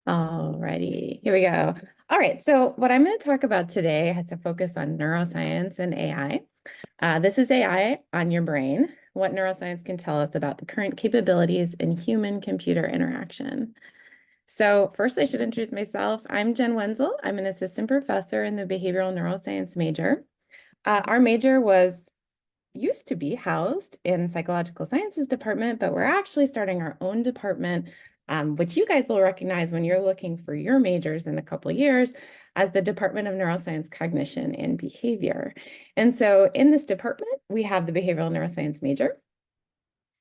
Alrighty, here we go. All right, so what I'm going to talk about today has to focus on neuroscience and AI. This is AI on your brain, what neuroscience can tell us about the current capabilities in human-computer interaction. So first, I should introduce myself. I'm Jen Wenzel. I'm an assistant professor in the behavioral neuroscience major. Our major used to be housed in psychological sciences department, but we're actually starting our own department, which you guys will recognize when you're looking for your majors in a couple of years as the Department of Neuroscience, Cognition, and Behavior. And so in this department, we have the behavioral neuroscience major.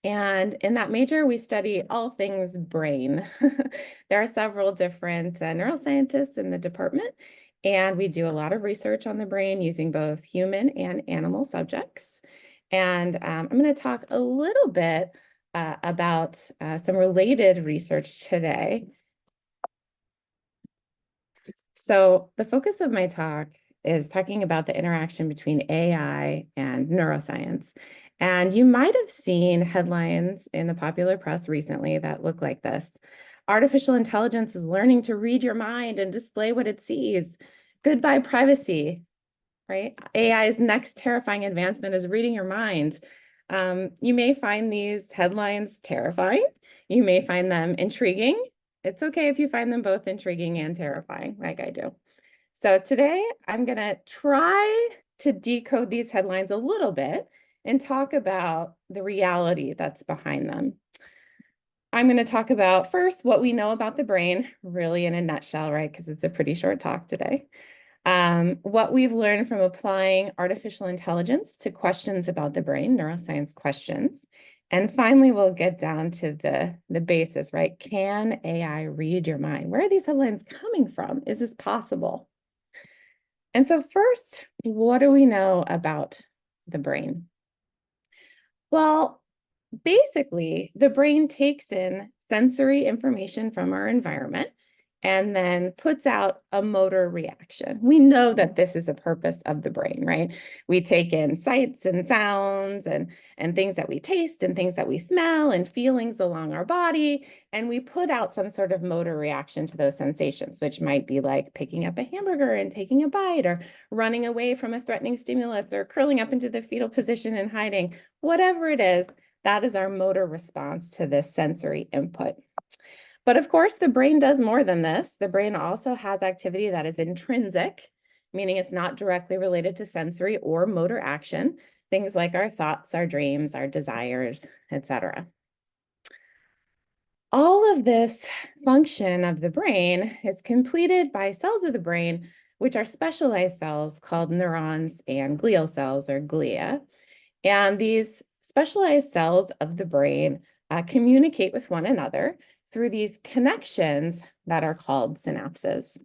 And in that major, we study all things brain. There are several different neuroscientists in the department, and we do a lot of research on the brain using both human and animal subjects. And I'm going to talk a little bit about some related research today. So the focus of my talk is talking about the interaction between AI and neuroscience. And you might have seen headlines in the popular press recently that look like this. Artificial intelligence is learning to read your mind and display what it sees. Goodbye, privacy, right? AI's next terrifying advancement is reading your mind. You may find these headlines terrifying. You may find them intriguing. It's okay if you find them both intriguing and terrifying, like I do. So today I'm going to try to decode these headlines a little bit and talk about the reality that's behind them. I'm going to talk about first what we know about the brain, really in a nutshell, right? Because it's a pretty short talk today. What we've learned from applying artificial intelligence to questions about the brain, neuroscience questions. And finally, we'll get down to the basis, right? Can AI read your mind? Where are these headlines coming from? Is this possible? And so first, what do we know about the brain? Well, basically, the brain takes in sensory information from our environment and then puts out a motor reaction. We know that this is a purpose of the brain, right? We take in sights and sounds and things that we taste and things that we smell and feelings along our body, and we put out some sort of motor reaction to those sensations, which might be like picking up a hamburger and taking a bite, or running away from a threatening stimulus, or curling up into the fetal position and hiding. Whatever it is, that is our motor response to this sensory input. But of course, the brain does more than this. The brain also has activity that is intrinsic, meaning it's not directly related to sensory or motor action, things like our thoughts, our dreams, our desires, etc. All of this function of the brain is completed by cells of the brain, which are specialized cells called neurons and glial cells, or glia. And these specialized cells of the brain communicate with one another through these connections that are called synapses.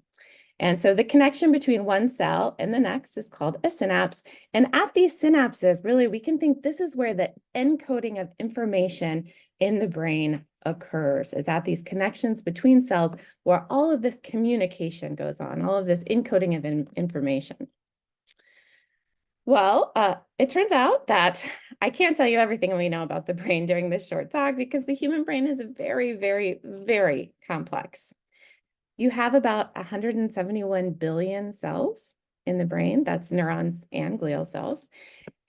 And so the connection between one cell and the next is called a synapse. And at these synapses, really, we can think this is where the encoding of information in the brain occurs, is at these connections between cells where all of this communication goes on, all of this encoding of information. Well, it turns out that I can't tell you everything we know about the brain during this short talk because the human brain is very, very, very complex. You have about 171 billion cells in the brain. That's neurons and glial cells.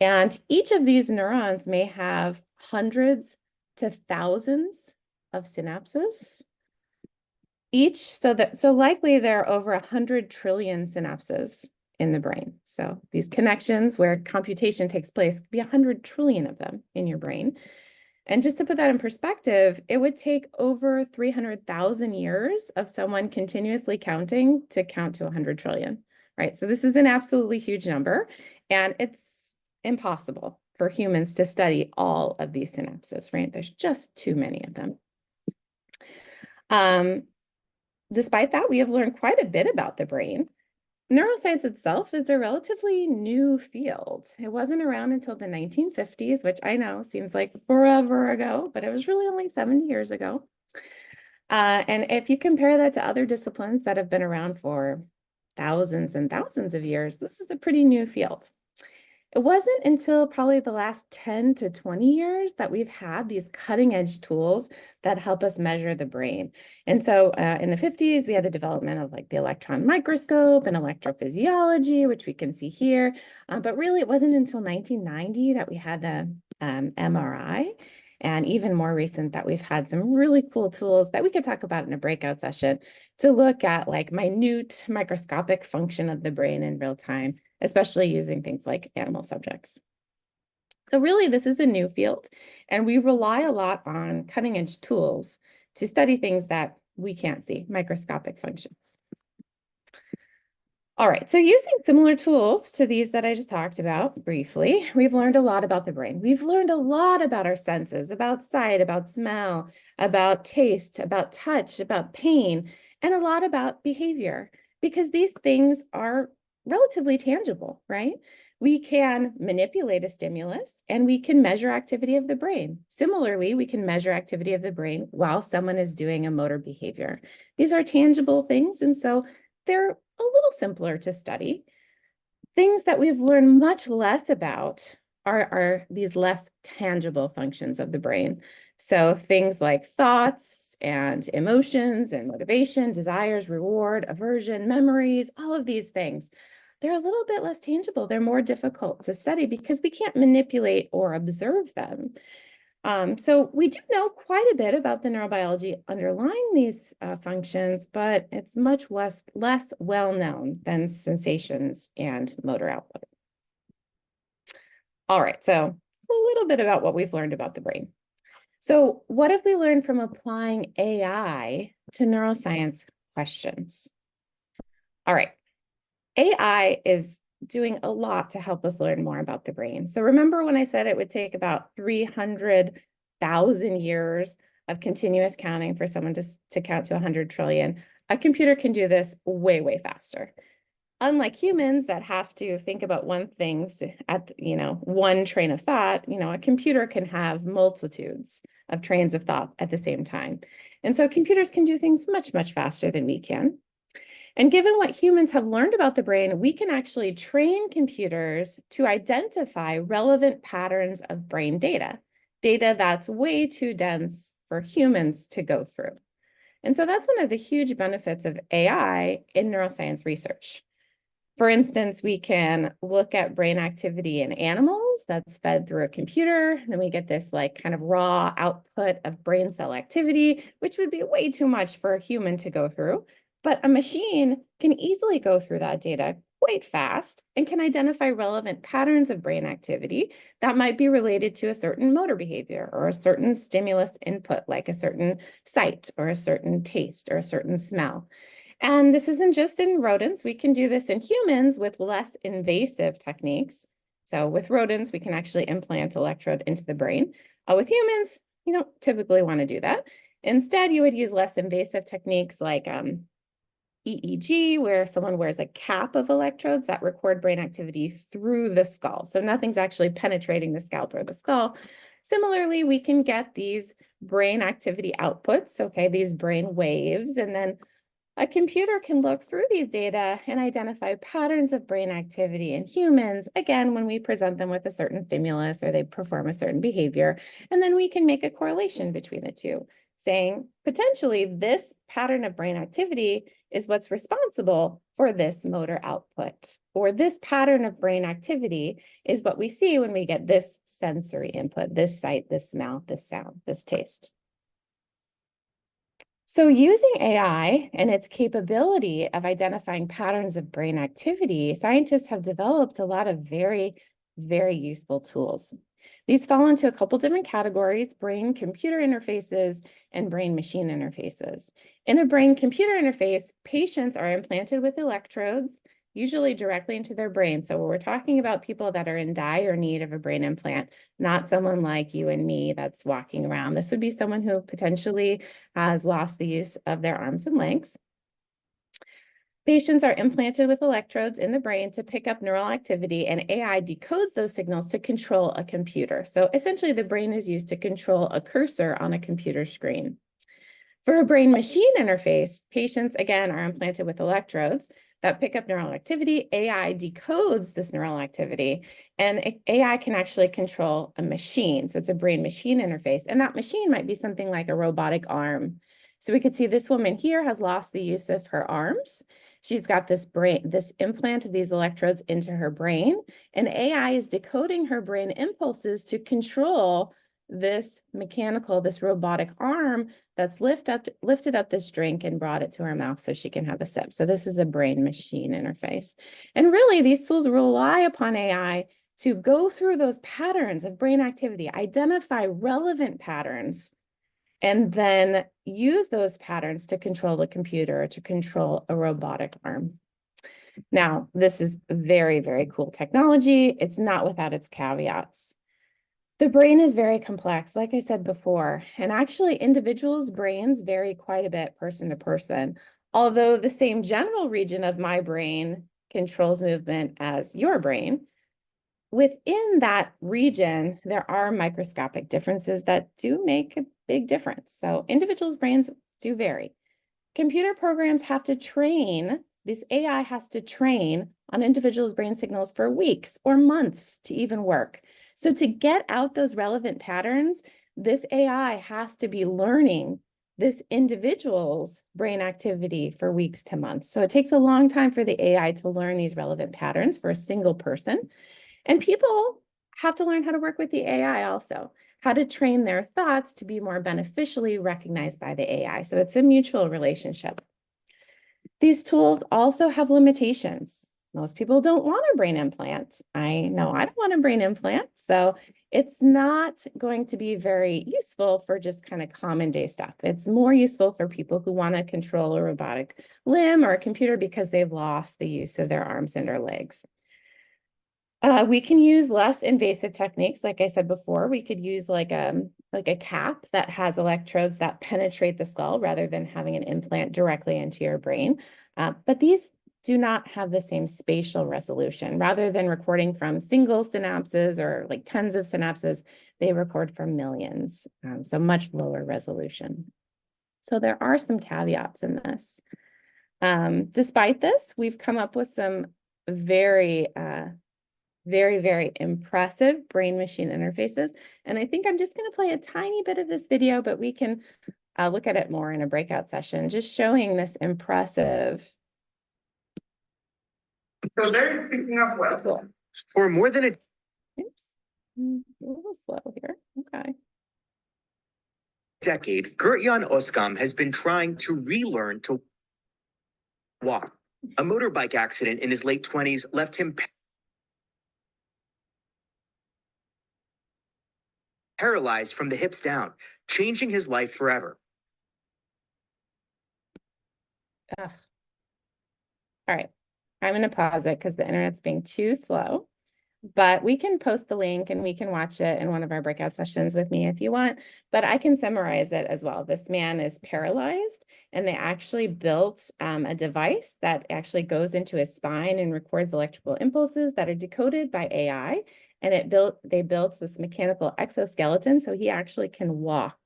And each of these neurons may have hundreds to thousands of synapses. So likely there are over 100 trillion synapses in the brain. So these connections where computation takes place could be 100 trillion of them in your brain. And just to put that in perspective, it would take over 300,000 years of someone continuously counting to count to 100 trillion, right? So this is an absolutely huge number, and it's impossible for humans to study all of these synapses, right? There's just too many of them. Despite that, we have learned quite a bit about the brain. Neuroscience itself is a relatively new field. It wasn't around until the 1950s, which I know seems like forever ago, but it was really only 70 years ago. And if you compare that to other disciplines that have been around for thousands and thousands of years, this is a pretty new field. It wasn't until probably the last 10 to 20 years that we've had these cutting edge tools that help us measure the brain. And so in the 50s, we had the development of like the electron microscope and electrophysiology, which we can see here. But really, it wasn't until 1990 that we had the MRI. And even more recent that we've had some really cool tools that we could talk about in a breakout session to look at like minute microscopic function of the brain in real time, especially using things like animal subjects. So really, this is a new field, and we rely a lot on cutting edge tools to study things that we can't see, microscopic functions. All right, so using similar tools to these that I just talked about briefly, we've learned a lot about the brain. We've learned a lot about our senses, about sight, about smell, about taste, about touch, about pain, and a lot about behavior, because these things are relatively tangible, right? We can manipulate a stimulus and we can measure activity of the brain. Similarly, we can measure activity of the brain while someone is doing a motor behavior. These are tangible things, and so they're a little simpler to study. Things that we've learned much less about are these less tangible functions of the brain. So things like thoughts and emotions and motivation, desires, reward, aversion, memories, all of these things, they're a little bit less tangible. They're more difficult to study because we can't manipulate or observe them. So we do know quite a bit about the neurobiology underlying these functions, but it's much less well known than sensations and motor output. All right, so a little bit about what we've learned about the brain. So what have we learned from applying AI to neuroscience questions? All right, AI is doing a lot to help us learn more about the brain. So remember when I said it would take about 300,000 years of continuous counting for someone to count to 100 trillion? A computer can do this way, way faster. Unlike humans that have to think about one thing at, one train of thought, a computer can have multitudes of trains of thought at the same time. And so computers can do things much, much faster than we can. And given what humans have learned about the brain, we can actually train computers to identify relevant patterns of brain data that's way too dense for humans to go through. And so that's one of the huge benefits of AI in neuroscience research. For instance, we can look at brain activity in animals that's fed through a computer. Then we get this like kind of raw output of brain cell activity, which would be way too much for a human to go through. But a machine can easily go through that data quite fast and can identify relevant patterns of brain activity that might be related to a certain motor behavior or a certain stimulus input, like a certain sight or a certain taste or a certain smell. And this isn't just in rodents. We can do this in humans with less invasive techniques. So with rodents, we can actually implant electrode into the brain. With humans, you don't typically want to do that. Instead, you would use less invasive techniques like EEG, where someone wears a cap of electrodes that record brain activity through the skull. So nothing's actually penetrating the scalp or the skull. Similarly, we can get these brain activity outputs, okay, these brain waves, and then a computer can look through these data and identify patterns of brain activity in humans, again, when we present them with a certain stimulus or they perform a certain behavior, and then we can make a correlation between the two, saying potentially this pattern of brain activity is what's responsible for this motor output, or this pattern of brain activity is what we see when we get this sensory input, this sight, this smell, this sound, this taste. So using AI and its capability of identifying patterns of brain activity, scientists have developed a lot of very, very useful tools. These fall into a couple different categories: brain-computer interfaces and brain-machine interfaces. In a brain-computer interface, patients are implanted with electrodes, usually directly into their brain. So we're talking about people that are in dire need of a brain implant, not someone like you and me that's walking around. This would be someone who potentially has lost the use of their arms and legs. Patients are implanted with electrodes in the brain to pick up neural activity, and AI decodes those signals to control a computer. So essentially, the brain is used to control a cursor on a computer screen. For a brain-machine interface, patients, again, are implanted with electrodes that pick up neural activity. AI decodes this neural activity, and AI can actually control a machine. So it's a brain-machine interface, and that machine might be something like a robotic arm. So we could see this woman here has lost the use of her arms. She's got this implant of these electrodes into her brain, and AI is decoding her brain impulses to control this robotic arm that's lifted up this drink and brought it to her mouth so she can have a sip. So this is a brain-machine interface. And really, these tools rely upon AI to go through those patterns of brain activity, identify relevant patterns, and then use those patterns to control the computer, to control a robotic arm. Now, this is very, very cool technology. It's not without its caveats. The brain is very complex, like I said before, and actually individuals' brains vary quite a bit person to person. Although the same general region of my brain controls movement as your brain, within that region, there are microscopic differences that do make a big difference. So individuals' brains do vary. Computer programs have to train, this AI has to train on individuals' brain signals for weeks or months to even work. So to get out those relevant patterns, this AI has to be learning this individual's brain activity for weeks to months. So it takes a long time for the AI to learn these relevant patterns for a single person. And people have to learn how to work with the AI also, how to train their thoughts to be more beneficially recognized by the AI. So it's a mutual relationship. These tools also have limitations. Most people don't want a brain implant. I know I don't want a brain implant. So it's not going to be very useful for just kind of common day stuff. It's more useful for people who want to control a robotic limb or a computer because they've lost the use of their arms and their legs. We can use less invasive techniques. Like I said before, we could use like a cap that has electrodes that penetrate the skull rather than having an implant directly into your brain. But these do not have the same spatial resolution. Rather than recording from single synapses or like tens of synapses, they record from millions, so much lower resolution. So there are some caveats in this. Despite this, we've come up with some very, very impressive brain-machine interfaces. And I think I'm just going to play a tiny bit of this video, but we can look at it more in a breakout session, just showing this impressive. So they're picking up well. Tool. For more than a Oops, a little slow here. Okay. decade, Gert-Jan Oskam has been trying to relearn to walk. A motorbike accident in his late 20s left him paralyzed from the hips down, changing his life forever. Ugh. All right, I'm going to pause it because the internet's being too slow, but we can post the link and we can watch it in one of our breakout sessions with me if you want, but I can summarize it as well. This man is paralyzed, and they actually built a device that actually goes into his spine and records electrical impulses that are decoded by AI. And they built this mechanical exoskeleton so he actually can walk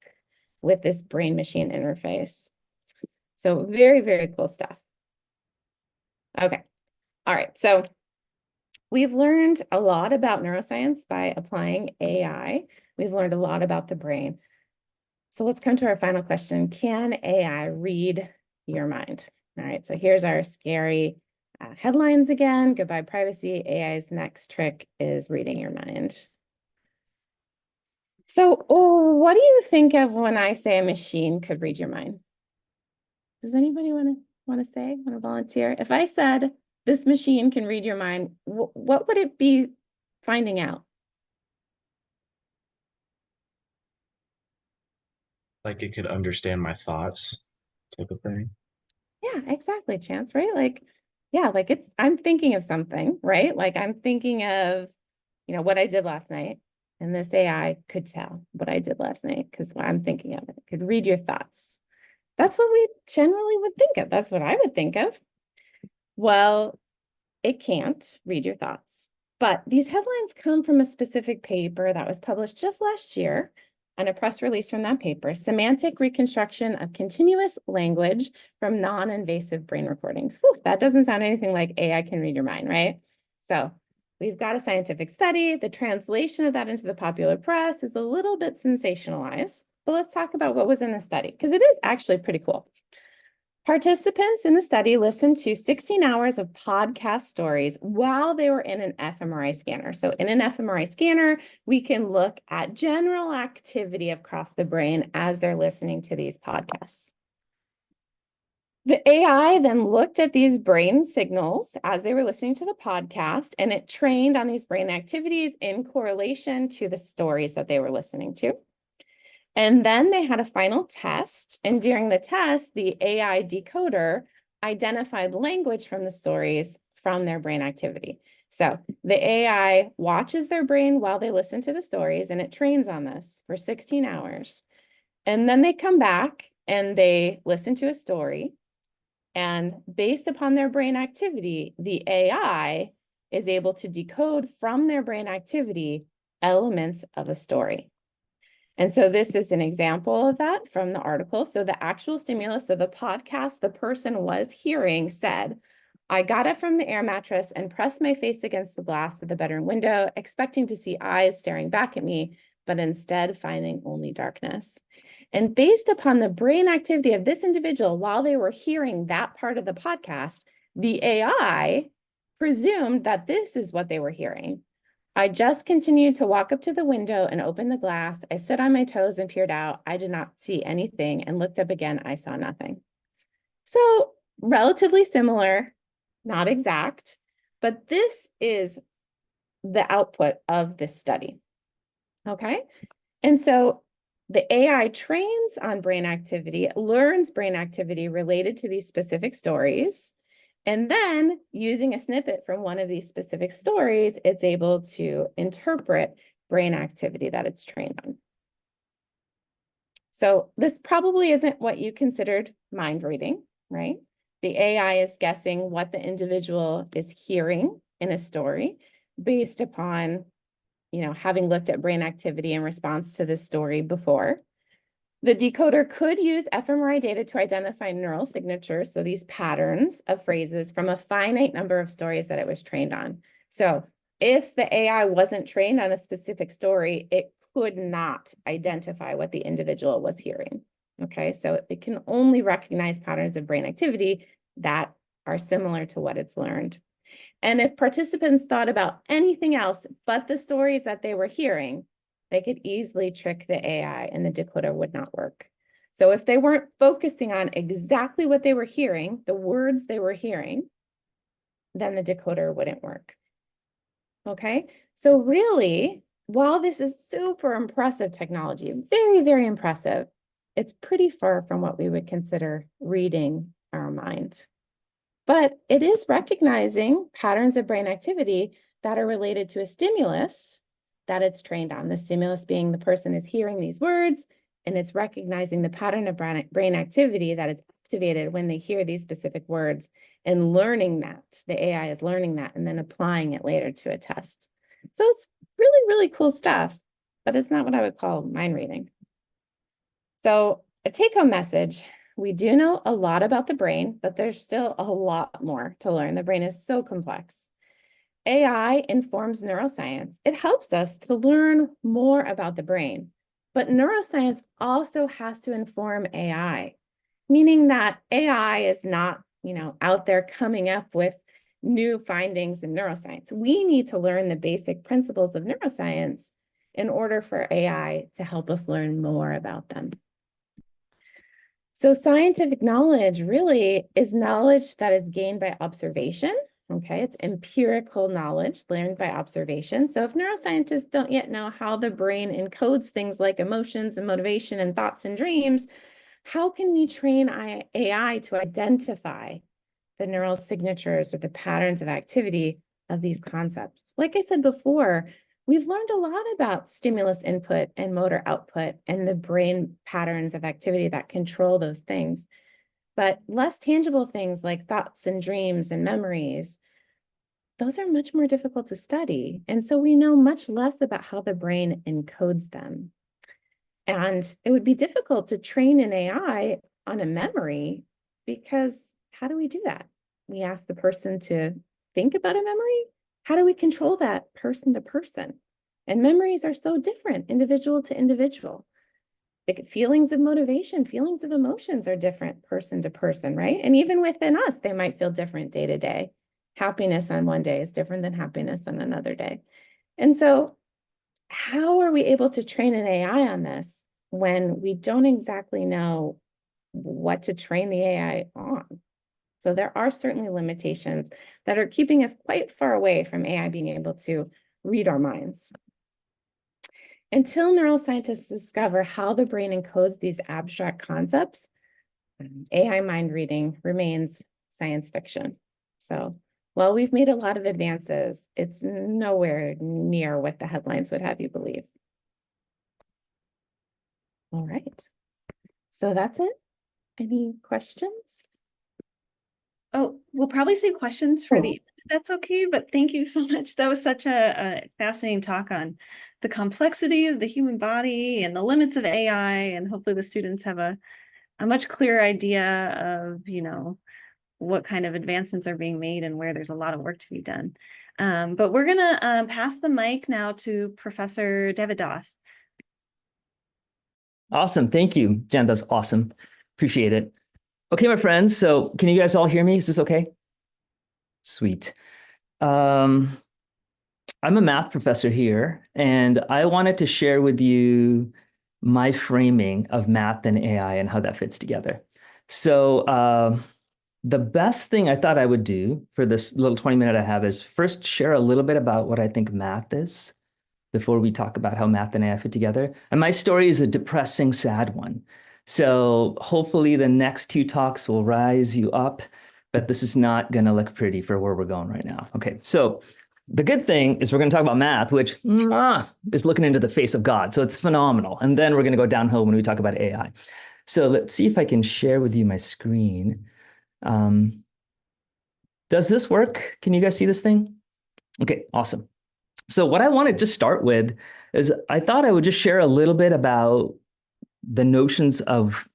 with this brain-machine interface. So very cool stuff. Okay, all right, so we've learned a lot about neuroscience by applying AI. We've learned a lot about the brain. So let's come to our final question. Can AI read your mind? All right, so here's our scary headlines again. Goodbye privacy. AI's next trick is reading your mind. So what do you think of when I say a machine could read your mind? Does anybody want to volunteer? If I said this machine can read your mind, what would it be finding out? Like it could understand my thoughts type of thing. Yeah, exactly, Chance, right? Like, yeah, like I'm thinking of something, right? Like I'm thinking of, what I did last night. And this AI could tell what I did last night because I'm thinking of it. It could read your thoughts. That's what we generally would think of. That's what I would think of. Well, it can't read your thoughts. But these headlines come from a specific paper that was published just last year on a press release from that paper, Semantic Reconstruction of Continuous Language from Non-Invasive Brain Recordings. Whew, that doesn't sound anything like AI can read your mind, right? So we've got a scientific study. The translation of that into the popular press is a little bit sensationalized, but let's talk about what was in the study, because it is actually pretty cool. Participants in the study listened to 16 hours of podcast stories while they were in an fMRI scanner. So in an fMRI scanner, we can look at general activity across the brain as they're listening to these podcasts. The AI then looked at these brain signals as they were listening to the podcast, and it trained on these brain activities in correlation to the stories that they were listening to. And then they had a final test. And during the test, the AI decoder identified language from the stories from their brain activity. So the AI watches their brain while they listen to the stories, and it trains on this for 16 hours. And then they come back and they listen to a story. And based upon their brain activity, the AI is able to decode from their brain activity elements of a story. And so this is an example of that from the article. So the actual stimulus of the podcast the person was hearing said, I got up from the air mattress and pressed my face against the glass of the bedroom window, expecting to see eyes staring back at me, but instead finding only darkness. And based upon the brain activity of this individual while they were hearing that part of the podcast, the AI presumed that this is what they were hearing. I just continued to walk up to the window and open the glass. I stood on my toes and peered out. I did not see anything and looked up again. I saw nothing. So relatively similar, not exact, but this is the output of this study. Okay. And so the AI trains on brain activity, learns brain activity related to these specific stories. And then using a snippet from one of these specific stories, it's able to interpret brain activity that it's trained on. So this probably isn't what you considered mind reading, right? The AI is guessing what the individual is hearing in a story based upon, having looked at brain activity in response to this story before. The decoder could use fMRI data to identify neural signatures, so these patterns of phrases from a finite number of stories that it was trained on. So if the AI wasn't trained on a specific story, it could not identify what the individual was hearing. Okay, so it can only recognize patterns of brain activity that are similar to what it's learned. And if participants thought about anything else but the stories that they were hearing, they could easily trick the AI and the decoder would not work. So if they weren't focusing on exactly what they were hearing, the words they were hearing, then the decoder wouldn't work. Okay, so really, while this is super impressive technology, very, very impressive, it's pretty far from what we would consider reading our mind. But it is recognizing patterns of brain activity that are related to a stimulus that it's trained on. The stimulus being the person is hearing these words, and it's recognizing the pattern of brain activity that is activated when they hear these specific words and learning that. The AI is learning that and then applying it later to a test. So it's really, really cool stuff, but it's not what I would call mind reading. So a take-home message. We do know a lot about the brain, but there's still a lot more to learn. The brain is so complex. AI informs neuroscience. It helps us to learn more about the brain, but neuroscience also has to inform AI, meaning that AI is not, out there coming up with new findings in neuroscience. We need to learn the basic principles of neuroscience in order for AI to help us learn more about them. So scientific knowledge really is knowledge that is gained by observation. Okay, it's empirical knowledge learned by observation. So if neuroscientists don't yet know how the brain encodes things like emotions and motivation and thoughts and dreams, how can we train AI to identify the neural signatures or the patterns of activity of these concepts? Like I said before, we've learned a lot about stimulus input and motor output and the brain patterns of activity that control those things. But less tangible things like thoughts and dreams and memories, those are much more difficult to study. And so we know much less about how the brain encodes them. And it would be difficult to train an AI on a memory, because how do we do that? We ask the person to think about a memory. How do we control that person to person? And memories are so different, individual to individual. Like feelings of motivation, feelings of emotions are different person to person, right? And even within us, they might feel different day to day. Happiness on one day is different than happiness on another day. And so, how are we able to train an AI on this when we don't exactly know what to train the AI on? So there are certainly limitations that are keeping us quite far away from AI being able to read our minds. Until neuroscientists discover how the brain encodes these abstract concepts, AI mind reading remains science fiction. So while we've made a lot of advances, it's nowhere near what the headlines would have you believe. All right. So that's it. Any questions? Oh, we'll probably save questions for the end, if that's okay, but thank you so much. That was such a fascinating talk on the complexity of the human body and the limits of AI, and hopefully the students have a much clearer idea of, what kind of advancements are being made and where there's a lot of work to be done. But we're gonna pass the mic now to Professor Devidas. Awesome. Thank you, Jen. That's awesome. Appreciate it. Okay, my friends. So can you guys all hear me? Is this okay? Sweet. I'm a math professor here, and I wanted to share with you my framing of math and AI and how that fits together. So the best thing I thought I would do for this little 20-minute I have is first share a little bit about what I think math is before we talk about how math and AI fit together. And my story is a depressing, sad one. So hopefully the next two talks will rise you up, but this is not going to look pretty for where we're going right now. Okay, so the good thing is we're going to talk about math, which is looking into the face of God. So it's phenomenal. And then we're going to go downhill when we talk about AI. So let's see if I can share with you my screen. Does this work? Can you guys see this thing? Okay, awesome. So what I wanted to start with is I thought I would just share a little bit about the notions of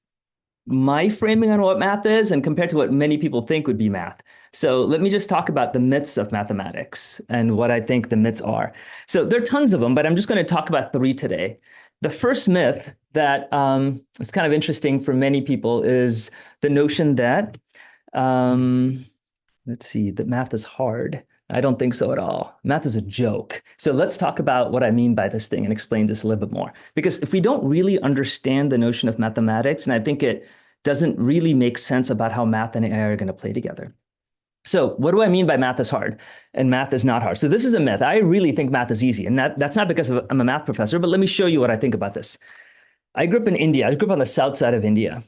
my framing on what math is and compared to what many people think would be math. So let me just talk about the myths of mathematics and what I think the myths are. So there are tons of them, but I'm just going to talk about three today. The first myth that is kind of interesting for many people is the notion that, let's see, that math is hard. I don't think so at all. Math is a joke. So let's talk about what I mean by this thing and explain this a little bit more. Because if we don't really understand the notion of mathematics, and I think it doesn't really make sense about how math and AI are going to play together. So what do I mean by math is hard and math is not hard? So this is a myth. I really think math is easy. And that's not because I'm a math professor, but let me show you what I think about this. I grew up in India. I grew up on the south side of India.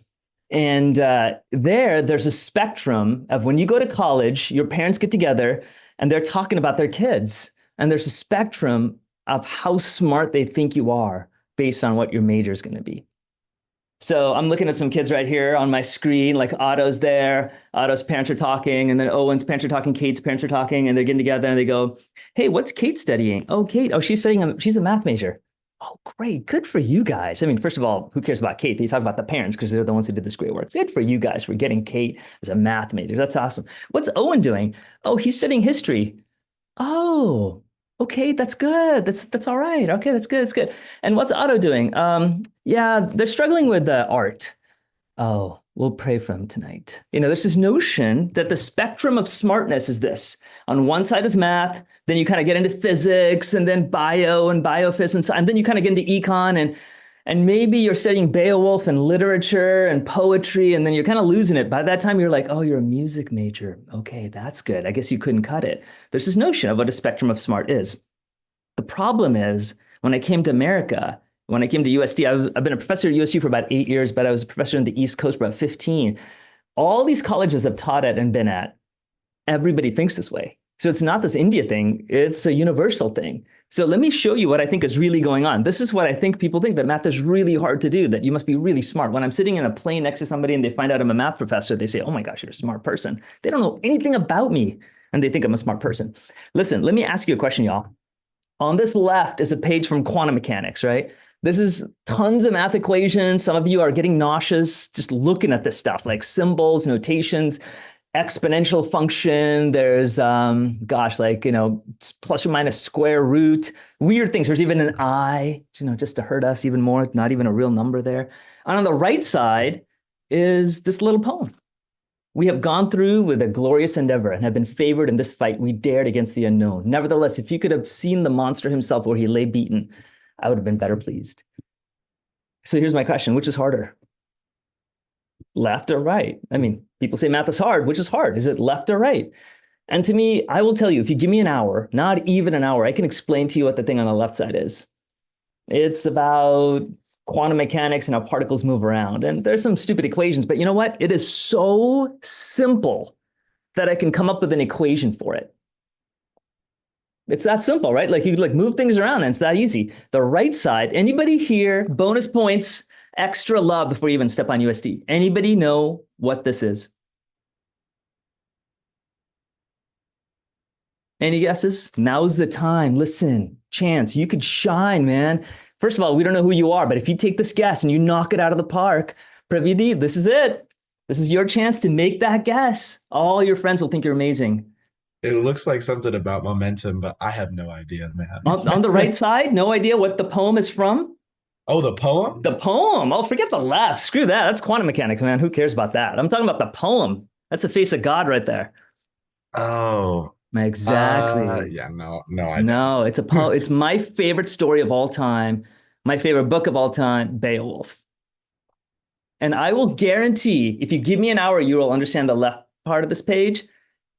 And there's a spectrum of when you go to college, your parents get together and they're talking about their kids. And there's a spectrum of how smart they think you are based on what your major is going to be. So I'm looking at some kids right here on my screen, like Otto's there, Otto's parents are talking, and then Owen's parents are talking, Kate's parents are talking, and they're getting together and they go, hey, what's Kate studying? Oh, Kate, she's studying, she's a math major. Oh, great. Good for you guys. I mean, first of all, who cares about Kate? They talk about the parents because they're the ones who did this great work. Good for you guys for getting Kate as a math major. That's awesome. What's Owen doing? Oh, he's studying history. Oh, okay, that's good. That's all right. Okay, that's good. That's good. And what's Otto doing? Yeah, they're struggling with art. Oh, we'll pray for them tonight. There's this notion that the spectrum of smartness is this. On one side is math, then you kind of get into physics, and then bio and biophys, and then you kind of get into econ, and maybe you're studying Beowulf and literature and poetry, and then you're kind of losing it. By that time, you're like, oh, you're a music major. Okay, that's good. I guess you couldn't cut it. There's this notion of what a spectrum of smart is. The problem is, when I came to America, when I came to USD, I've been a professor at USU for about 8 years, but I was a professor in the East Coast for about 15. All these colleges I've taught at and been at, everybody thinks this way. So it's not this India thing, it's a universal thing. So let me show you what I think is really going on. This is what I think people think, that math is really hard to do, that you must be really smart. When I'm sitting in a plane next to somebody and they find out I'm a math professor, they say, oh my gosh, you're a smart person. They don't know anything about me and they think I'm a smart person. Listen, let me ask you a question, y'all. On this left is a page from quantum mechanics, right? This is tons of math equations. Some of you are getting nauseous just looking at this stuff, like symbols, notations, exponential function. There's, plus or minus square root, weird things. There's even an I, just to hurt us even more, not even a real number there. And on the right side is this little poem. We have gone through with a glorious endeavor and have been favored in this fight. We dared against the unknown. Nevertheless, if you could have seen the monster himself where he lay beaten, I would have been better pleased. So here's my question, which is harder? Left or right? I mean, people say math is hard. Which is hard? Is it left or right? And to me, I will tell you, if you give me an hour, not even an hour, I can explain to you what the thing on the left side is. It's about quantum mechanics and how particles move around. And there's some stupid equations, but you know what? It is so simple that I can come up with an equation for it. It's that simple, right? Like you move things around and it's that easy. The right side, anybody here, bonus points, extra love before you even step on USD. Anybody know what this is? Any guesses? Now's the time. Listen, chance, you could shine, man. First of all, we don't know who you are, but if you take this guess and you knock it out of the park, Pravidi, this is it. This is your chance to make that guess. All your friends will think you're amazing. It looks like something about momentum, but I have no idea, man. On the right side, no idea what the poem is from? Oh, the poem? The poem. Oh, forget the left. Screw that. That's quantum mechanics, man. Who cares about that? I'm talking about the poem. That's the face of God right there. Oh. Exactly. Yeah, no, No, it's a poem. It's my favorite story of all time. My favorite book of all time, Beowulf. And I will guarantee, if you give me an hour, you will understand the left part of this page.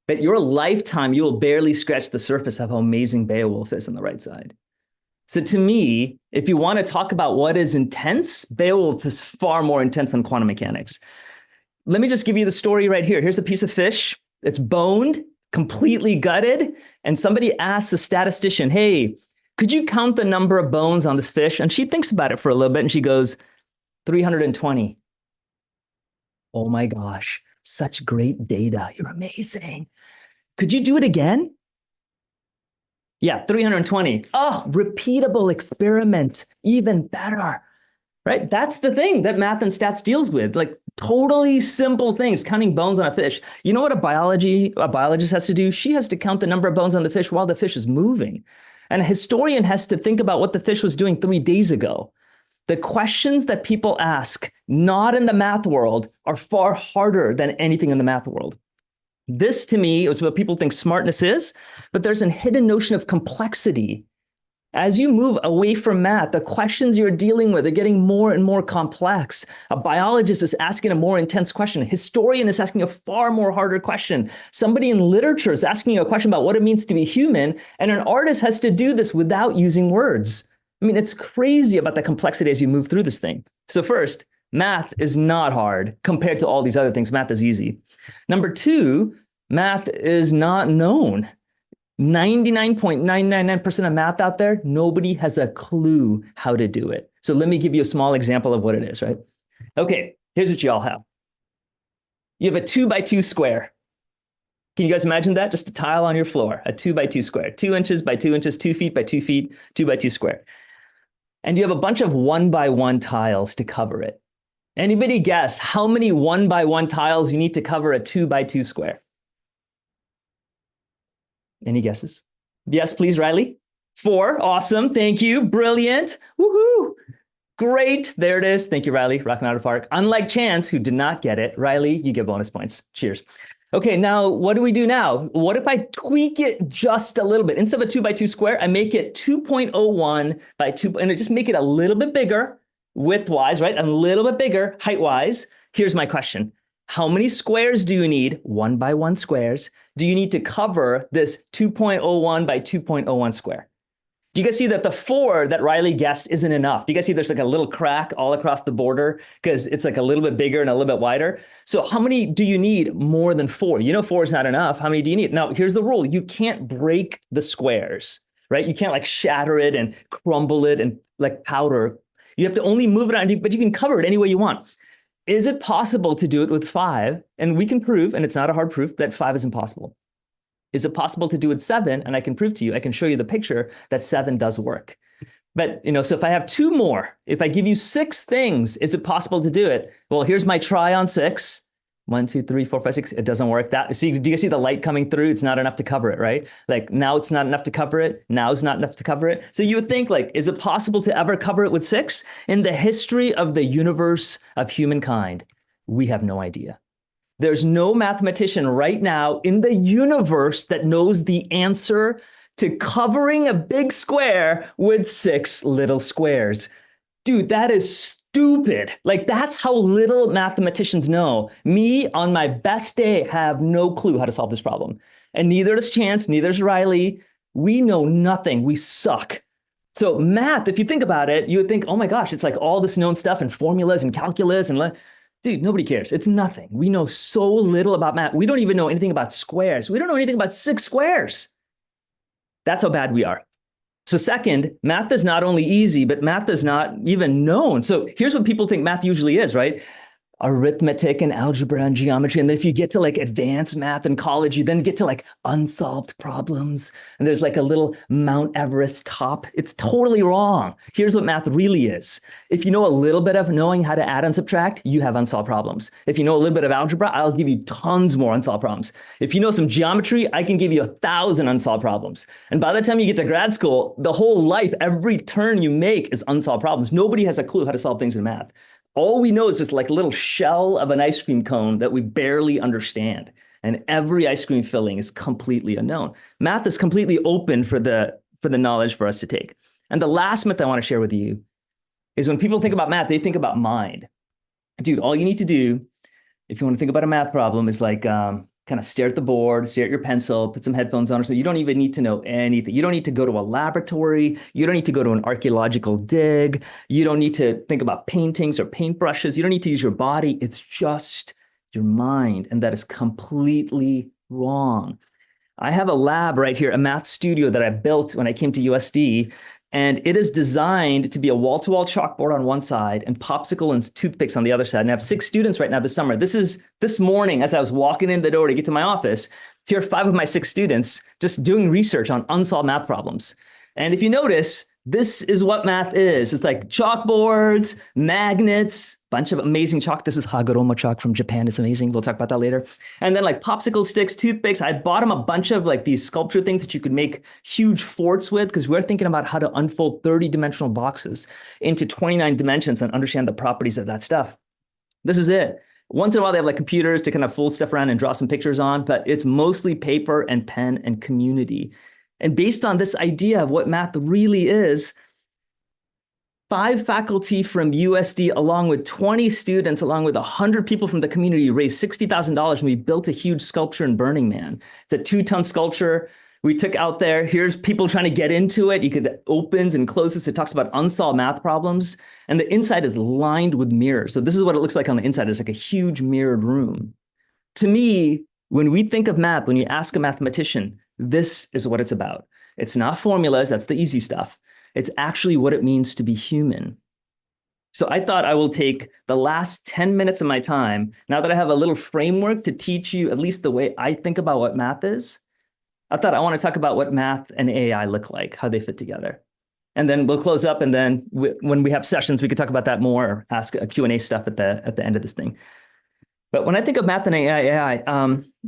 But your lifetime, you will barely scratch the surface of how amazing Beowulf is on the right side. So to me, if you want to talk about what is intense, Beowulf is far more intense than quantum mechanics. Let me just give you the story right here. Here's a piece of fish. It's boned, completely gutted. And somebody asks a statistician, hey, could you count the number of bones on this fish? And she thinks about it for a little bit and she goes, 320. Oh my gosh, such great data. You're amazing. Could you do it again? Yeah, 320. Oh, repeatable experiment, even better, right? That's the thing that math and stats deals with, like totally simple things, counting bones on a fish. You know what a biologist has to do? She has to count the number of bones on the fish while the fish is moving. And a historian has to think about what the fish was doing 3 days ago. The questions that people ask, not in the math world, are far harder than anything in the math world. This, to me, is what people think smartness is, but there's a hidden notion of complexity. As you move away from math, the questions you're dealing with are getting more and more complex. A biologist is asking a more intense question. A historian is asking a far more harder question. Somebody in literature is asking you a question about what it means to be human, and an artist has to do this without using words. I mean, it's crazy about the complexity as you move through this thing. So first, math is not hard compared to all these other things. Math is easy. Number two, math is not known. 99.999% of math out there, nobody has a clue how to do it. So let me give you a small example of what it is, right? Okay, here's what you all have. You have a 2x2 square. Can you guys imagine that? Just a tile on your floor, a 2x2 square, 2 inches by 2 inches, 2 feet by 2 feet, 2x2 square. And you have a bunch of 1x1 tiles to cover it. Anybody guess how many 1x1 tiles you need to cover a 2x2 square? Any guesses? Yes, please, Riley. 4. Awesome. Thank you. Brilliant. Woohoo. Great. There it is. Thank you, Riley. Rocking out of the park. Unlike Chance, who did not get it, Riley, you get bonus points. Cheers. Okay, now what do we do now? What if I tweak it just a little bit? Instead of a 2x2 square, I make it 2.01 by 2, and I just make it a little bit bigger width-wise, right? A little bit bigger height-wise. Here's my question. How many squares do you need, 1x1 squares, do you need to cover this 2.01 by 2.01 square? Do you guys see that the 4 that Riley guessed isn't enough? Do you guys see there's like a little crack all across the border because it's like a little bit bigger and a little bit wider? So how many do you need more than 4? You know 4 is not enough. How many do you need? Now, here's the rule. You can't break the squares, right? You can't like shatter it and crumble it and like powder. You have to only move it around, but you can cover it any way you want. Is it possible to do it with 5? And we can prove, and it's not a hard proof, that 5 is impossible. Is it possible to do it 7? And I can prove to you, I can show you the picture that 7 does work. But, so if I have 2 more, if I give you 6 things, is it possible to do it? Well, here's my try on 6. 1, 2, 3, 4, 5, 6. It doesn't work. Do you see the light coming through? It's not enough to cover it, right? Like now it's not enough to cover it. Now it's not enough to cover it. So you would think like, is it possible to ever cover it with 6? In the history of the universe of humankind, we have no idea. There's no mathematician right now in the universe that knows the answer to covering a big square with 6 little squares. Dude, that is stupid. Like, that's how little mathematicians know. Me, on my best day, have no clue how to solve this problem. And neither does Chance, neither does Riley. We know nothing. We suck. So math, if you think about it, you would think, oh my gosh, it's like all this known stuff and formulas and calculus and dude, nobody cares. It's nothing. We know so little about math. We don't even know anything about squares. We don't know anything about 6 squares. That's how bad we are. So second, math is not only easy, but math is not even known. So here's what people think math usually is, right? Arithmetic and algebra and geometry. And then if you get to like advanced math in college, you then get to like unsolved problems. And there's like a little Mount Everest top. It's totally wrong. Here's what math really is. If you know a little bit of knowing how to add and subtract, you have unsolved problems. If you know a little bit of algebra, I'll give you tons more unsolved problems. If you know some geometry, I can give you 1,000 unsolved problems. And by the time you get to grad school, the whole life, every turn you make is unsolved problems. Nobody has a clue how to solve things in math. All we know is this like little shell of an ice cream cone that we barely understand. And every ice cream filling is completely unknown. Math is completely open for the knowledge for us to take. And the last myth I want to share with you is when people think about math, they think about mind. Dude, all you need to do, if you want to think about a math problem, is like kind of stare at the board, stare at your pencil, put some headphones on. So you don't even need to know anything. You don't need to go to a laboratory. You don't need to go to an archaeological dig. You don't need to think about paintings or paintbrushes. You don't need to use your body. It's just your mind. And that is completely wrong. I have a lab right here, a math studio that I built when I came to USD. And it is designed to be a wall-to-wall chalkboard on one side and popsicle and toothpicks on the other side. And I have 6 students right now this summer. This morning, as I was walking in the door to get to my office, here are 5 of my 6 students just doing research on unsolved math problems. And if you notice, this is what math is. It's like chalkboards, magnets, bunch of amazing chalk. This is Hagoromo chalk from Japan. It's amazing. We'll talk about that later. And then like popsicle sticks, toothpicks. I bought them a bunch of like these sculpture things that you could make huge forts with, because we're thinking about how to unfold 30-dimensional boxes into 29 dimensions and understand the properties of that stuff. This is it. Once in a while, they have like computers to kind of fold stuff around and draw some pictures on, but it's mostly paper and pen and community. And based on this idea of what math really is, 5 faculty from USD, along with 20 students, along with 100 people from the community, raised $60,000 and we built a huge sculpture in Burning Man. It's a 2-ton sculpture we took out there. Here's people trying to get into it. You could opens and closes. It talks about unsolved math problems. And the inside is lined with mirrors. So this is what it looks like on the inside. It's like a huge mirrored room. To me, when we think of math, when you ask a mathematician, this is what it's about. It's not formulas. That's the easy stuff. It's actually what it means to be human. So I thought I will take the last 10 minutes of my time, now that I have a little framework to teach you at least the way I think about what math is. I thought I want to talk about what math and AI look like, how they fit together. And then we'll close up, and then when we have sessions, we could talk about that more, or ask a Q&A stuff at the end of this thing. But when I think of math and AI,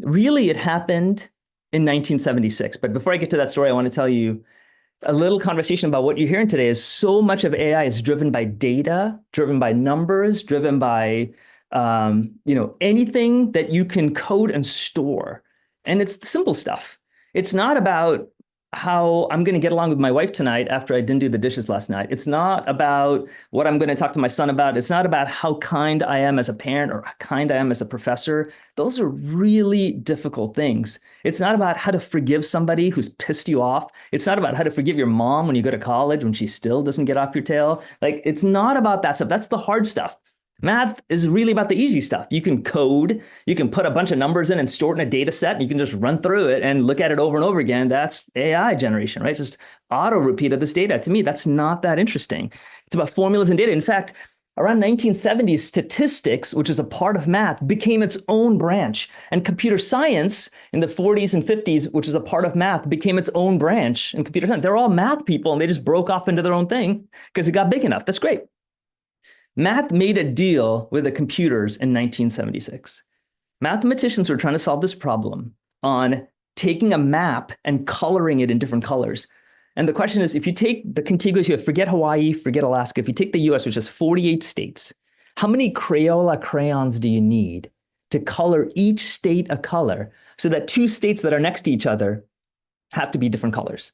really it happened in 1976. But before I get to that story, I want to tell you a little conversation about what you're hearing today. Is so much of AI is driven by data, driven by numbers, driven by anything that you can code and store. And it's the simple stuff. It's not about how I'm going to get along with my wife tonight after I didn't do the dishes last night. It's not about what I'm going to talk to my son about. It's not about how kind I am as a parent or how kind I am as a professor. Those are really difficult things. It's not about how to forgive somebody who's pissed you off. It's not about how to forgive your mom when you go to college when she still doesn't get off your tail. Like, it's not about that stuff. That's the hard stuff. Math is really about the easy stuff. You can code, you can put a bunch of numbers in and store it in a data set, and you can just run through it and look at it over and over again. That's AI generation, right? It's just auto repeat of this data. To me, that's not that interesting. It's about formulas and data. In fact, Around 1970, statistics, which is a part of math, became its own branch. And computer science in the 40s and 50s, which is a part of math, became its own branch in computer science. They're all math people, and they just broke off into their own thing because it got big enough. That's great. Math made a deal with the computers in 1976. Mathematicians were trying to solve this problem on taking a map and coloring it in different colors. And the question is, if you take the contiguous US, forget Hawaii, forget Alaska, if you take the US, which has 48 states, how many Crayola crayons do you need to color each state a color so that two states that are next to each other have to be different colors?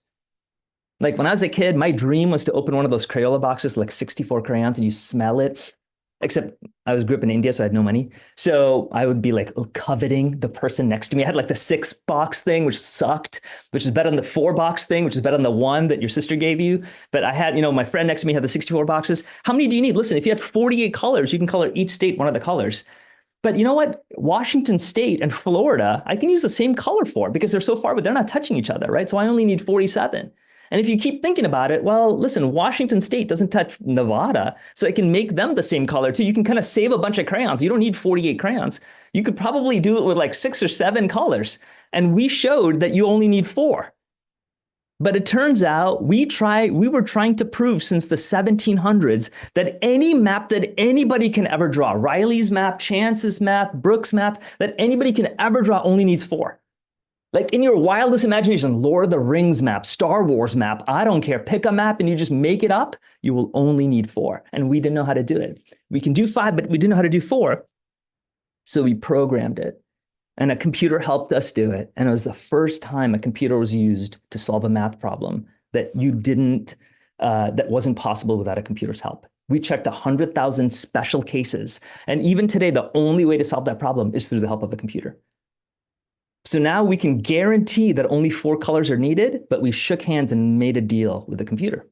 Like when I was a kid, my dream was to open one of those Crayola boxes, like 64 crayons, and you smell it. Except I grew up in India, so I had no money. So I would be like coveting the person next to me. I had like the 6-box thing, which sucked, which is better than the 4-box thing, which is better than the one that your sister gave you. But I had, my friend next to me had the 64 boxes. How many do you need? Listen, if you had 48 colors, you can color each state one of the colors. But you know what? Washington State and Florida, I can use the same color for because they're so far, but they're not touching each other, right? So I only need 47. And if you keep thinking about it, well, listen, Washington State doesn't touch Nevada, so I can make them the same color too. You can kind of save a bunch of crayons. You don't need 48 crayons. You could probably do it with like 6 or 7 colors. And we showed that you only need 4. But it turns out we were trying to prove since the 1700s that any map that anybody can ever draw, Riley's map, Chance's map, Brooks' map, that anybody can ever draw only needs 4. Like in your wildest imagination, Lord of the Rings map, Star Wars map, I don't care. Pick a map and you just make it up. You will only need 4. And we didn't know how to do it. We can do 5, but we didn't know how to do 4. So we programmed it. And a computer helped us do it. And it was the first time a computer was used to solve a math problem that that wasn't possible without a computer's help. We checked 100,000 special cases. And even today, the only way to solve that problem is through the help of a computer. So now we can guarantee that only 4 colors are needed, but we shook hands and made a deal with the computer.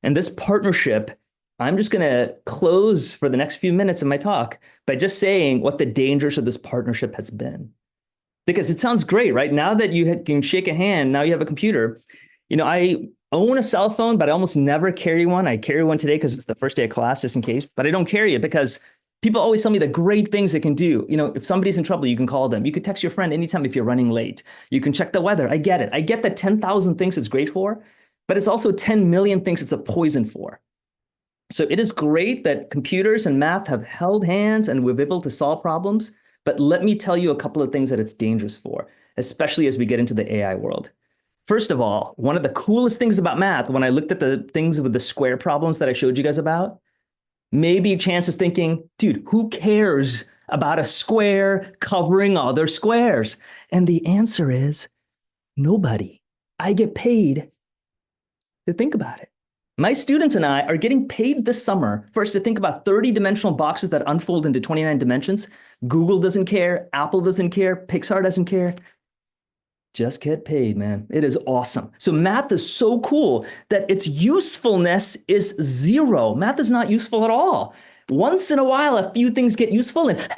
And this partnership, I'm just going to close for the next few minutes of my talk by just saying what the dangers of this partnership has been. Because it sounds great, right? Now that you can shake a hand, now you have a computer. I own a cell phone, but I almost never carry one. I carry one today because it's the first day of class, just in case, but I don't carry it because people always tell me the great things it can do. If somebody's in trouble, you can call them. You could text your friend anytime if you're running late. You can check the weather. I get it. I get that 10,000 things it's great for, but it's also 10 million things it's a poison for. So it is great that computers and math have held hands and we're able to solve problems. But let me tell you a couple of things that it's dangerous for, especially as we get into the AI world. First of all, one of the coolest things about math, when I looked at the things with the square problems that I showed you guys about, maybe Chance is thinking, dude, who cares about a square covering other squares? And the answer is nobody. I get paid to think about it. My students and I are getting paid this summer for us to think about 30-dimensional boxes that unfold into 29 dimensions. Google doesn't care. Apple doesn't care. Pixar doesn't care. Just get paid, man. It is awesome. So math is so cool that its usefulness is 0. Math is not useful at all. Once in a while, a few things get useful and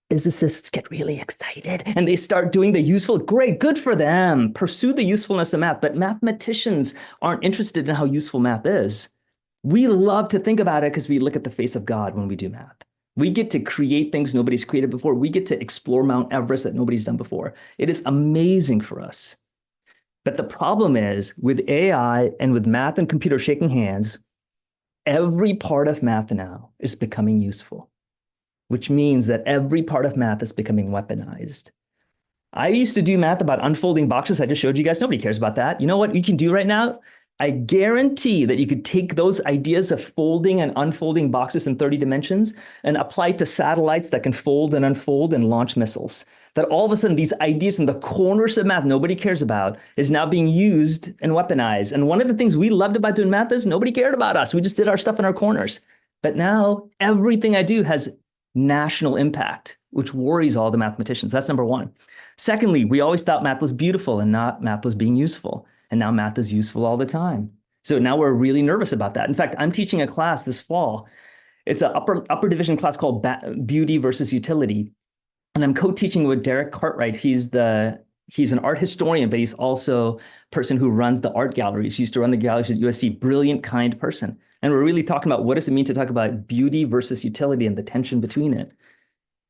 physicists get really excited and they start doing the useful. Great, good for them. Pursue the usefulness of math, but mathematicians aren't interested in how useful math is. We love to think about it because we look at the face of God when we do math. We get to create things nobody's created before. We get to explore Mount Everest that nobody's done before. It is amazing for us. But the problem is with AI and with math and computer shaking hands, every part of math now is becoming useful, which means that every part of math is becoming weaponized. I used to do math about unfolding boxes. I just showed you guys. Nobody cares about that. You know what you can do right now? I guarantee that you could take those ideas of folding and unfolding boxes in 30 dimensions and apply it to satellites that can fold and unfold and launch missiles. That all of a sudden, these ideas in the corners of math nobody cares about is now being used and weaponized. And one of the things we loved about doing math is nobody cared about us. We just did our stuff in our corners. But now everything I do has national impact, which worries all the mathematicians. That's number one. Secondly, we always thought math was beautiful and not math was being useful. And now math is useful all the time. So now we're really nervous about that. In fact, I'm teaching a class this fall. It's an upper division class called Beauty versus Utility. And I'm co-teaching with Derek Cartwright. He's an art historian, but he's also a person who runs the art galleries. He used to run the galleries at USC. Brilliant, kind person. And we're really talking about what does it mean to talk about beauty versus utility and the tension between it.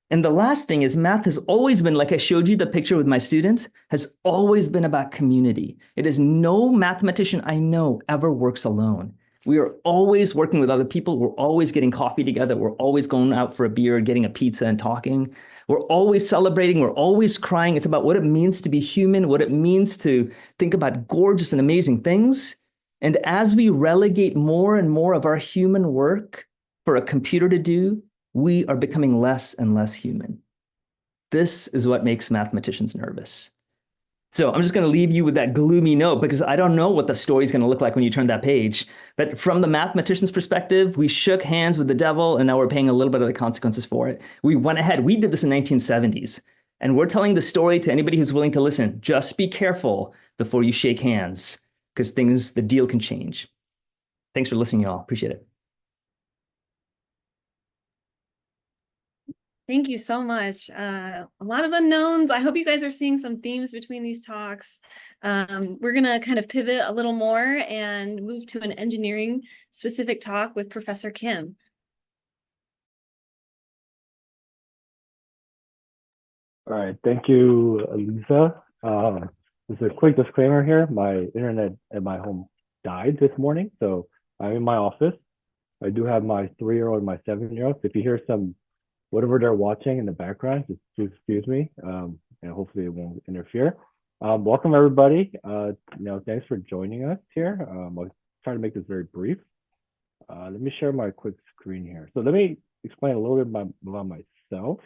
And the last thing is math has always been, like I showed you the picture with my students, has always been about community. It is no mathematician I know ever works alone. We are always working with other people. We're always getting coffee together. We're always going out for a beer, getting a pizza and talking. We're always celebrating. We're always crying. It's about what it means to be human, what it means to think about gorgeous and amazing things. And as we relegate more and more of our human work for a computer to do, we are becoming less and less human. This is what makes mathematicians nervous. So I'm just going to leave you with that gloomy note because I don't know what the story is going to look like when you turn that page. But from the mathematician's perspective, we shook hands with the devil and now we're paying a little bit of the consequences for it. We went ahead. We did this in 1970s. And we're telling the story to anybody who's willing to listen. Just be careful before you shake hands because the deal can change. Thanks for listening, y'all. Appreciate it. Thank you so much. A lot of unknowns. I hope you guys are seeing some themes between these talks. We're going to kind of pivot a little more and move to an engineering specific talk with Professor Kim. All right, thank you, Lisa. Just a quick disclaimer here. My internet at my home died this morning, so I'm in my office. I do have my 3-year-old and my 7-year-old. If you hear some whatever they're watching in the background, just excuse me, and hopefully it won't interfere. Welcome everybody. Thanks for joining us here. I'll try to make this very brief. Let me share my quick screen here. So let me explain a little bit about myself,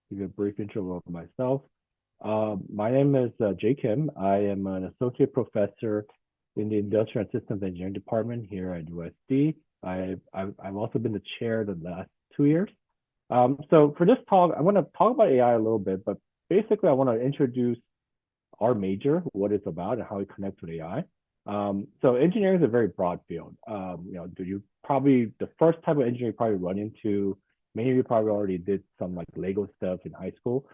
give you a brief intro of myself. My name is Jay Kim. I am an associate professor in the Industrial and Systems Engineering Department here at USD. I've also been the chair the last 2 years. So for this talk, I want to talk about AI a little bit, but basically I want to introduce our major, what it's about and how it connects with AI. So engineering is a very broad field. The first type of engineering you probably run into, many of you probably already did some like Lego stuff in high school.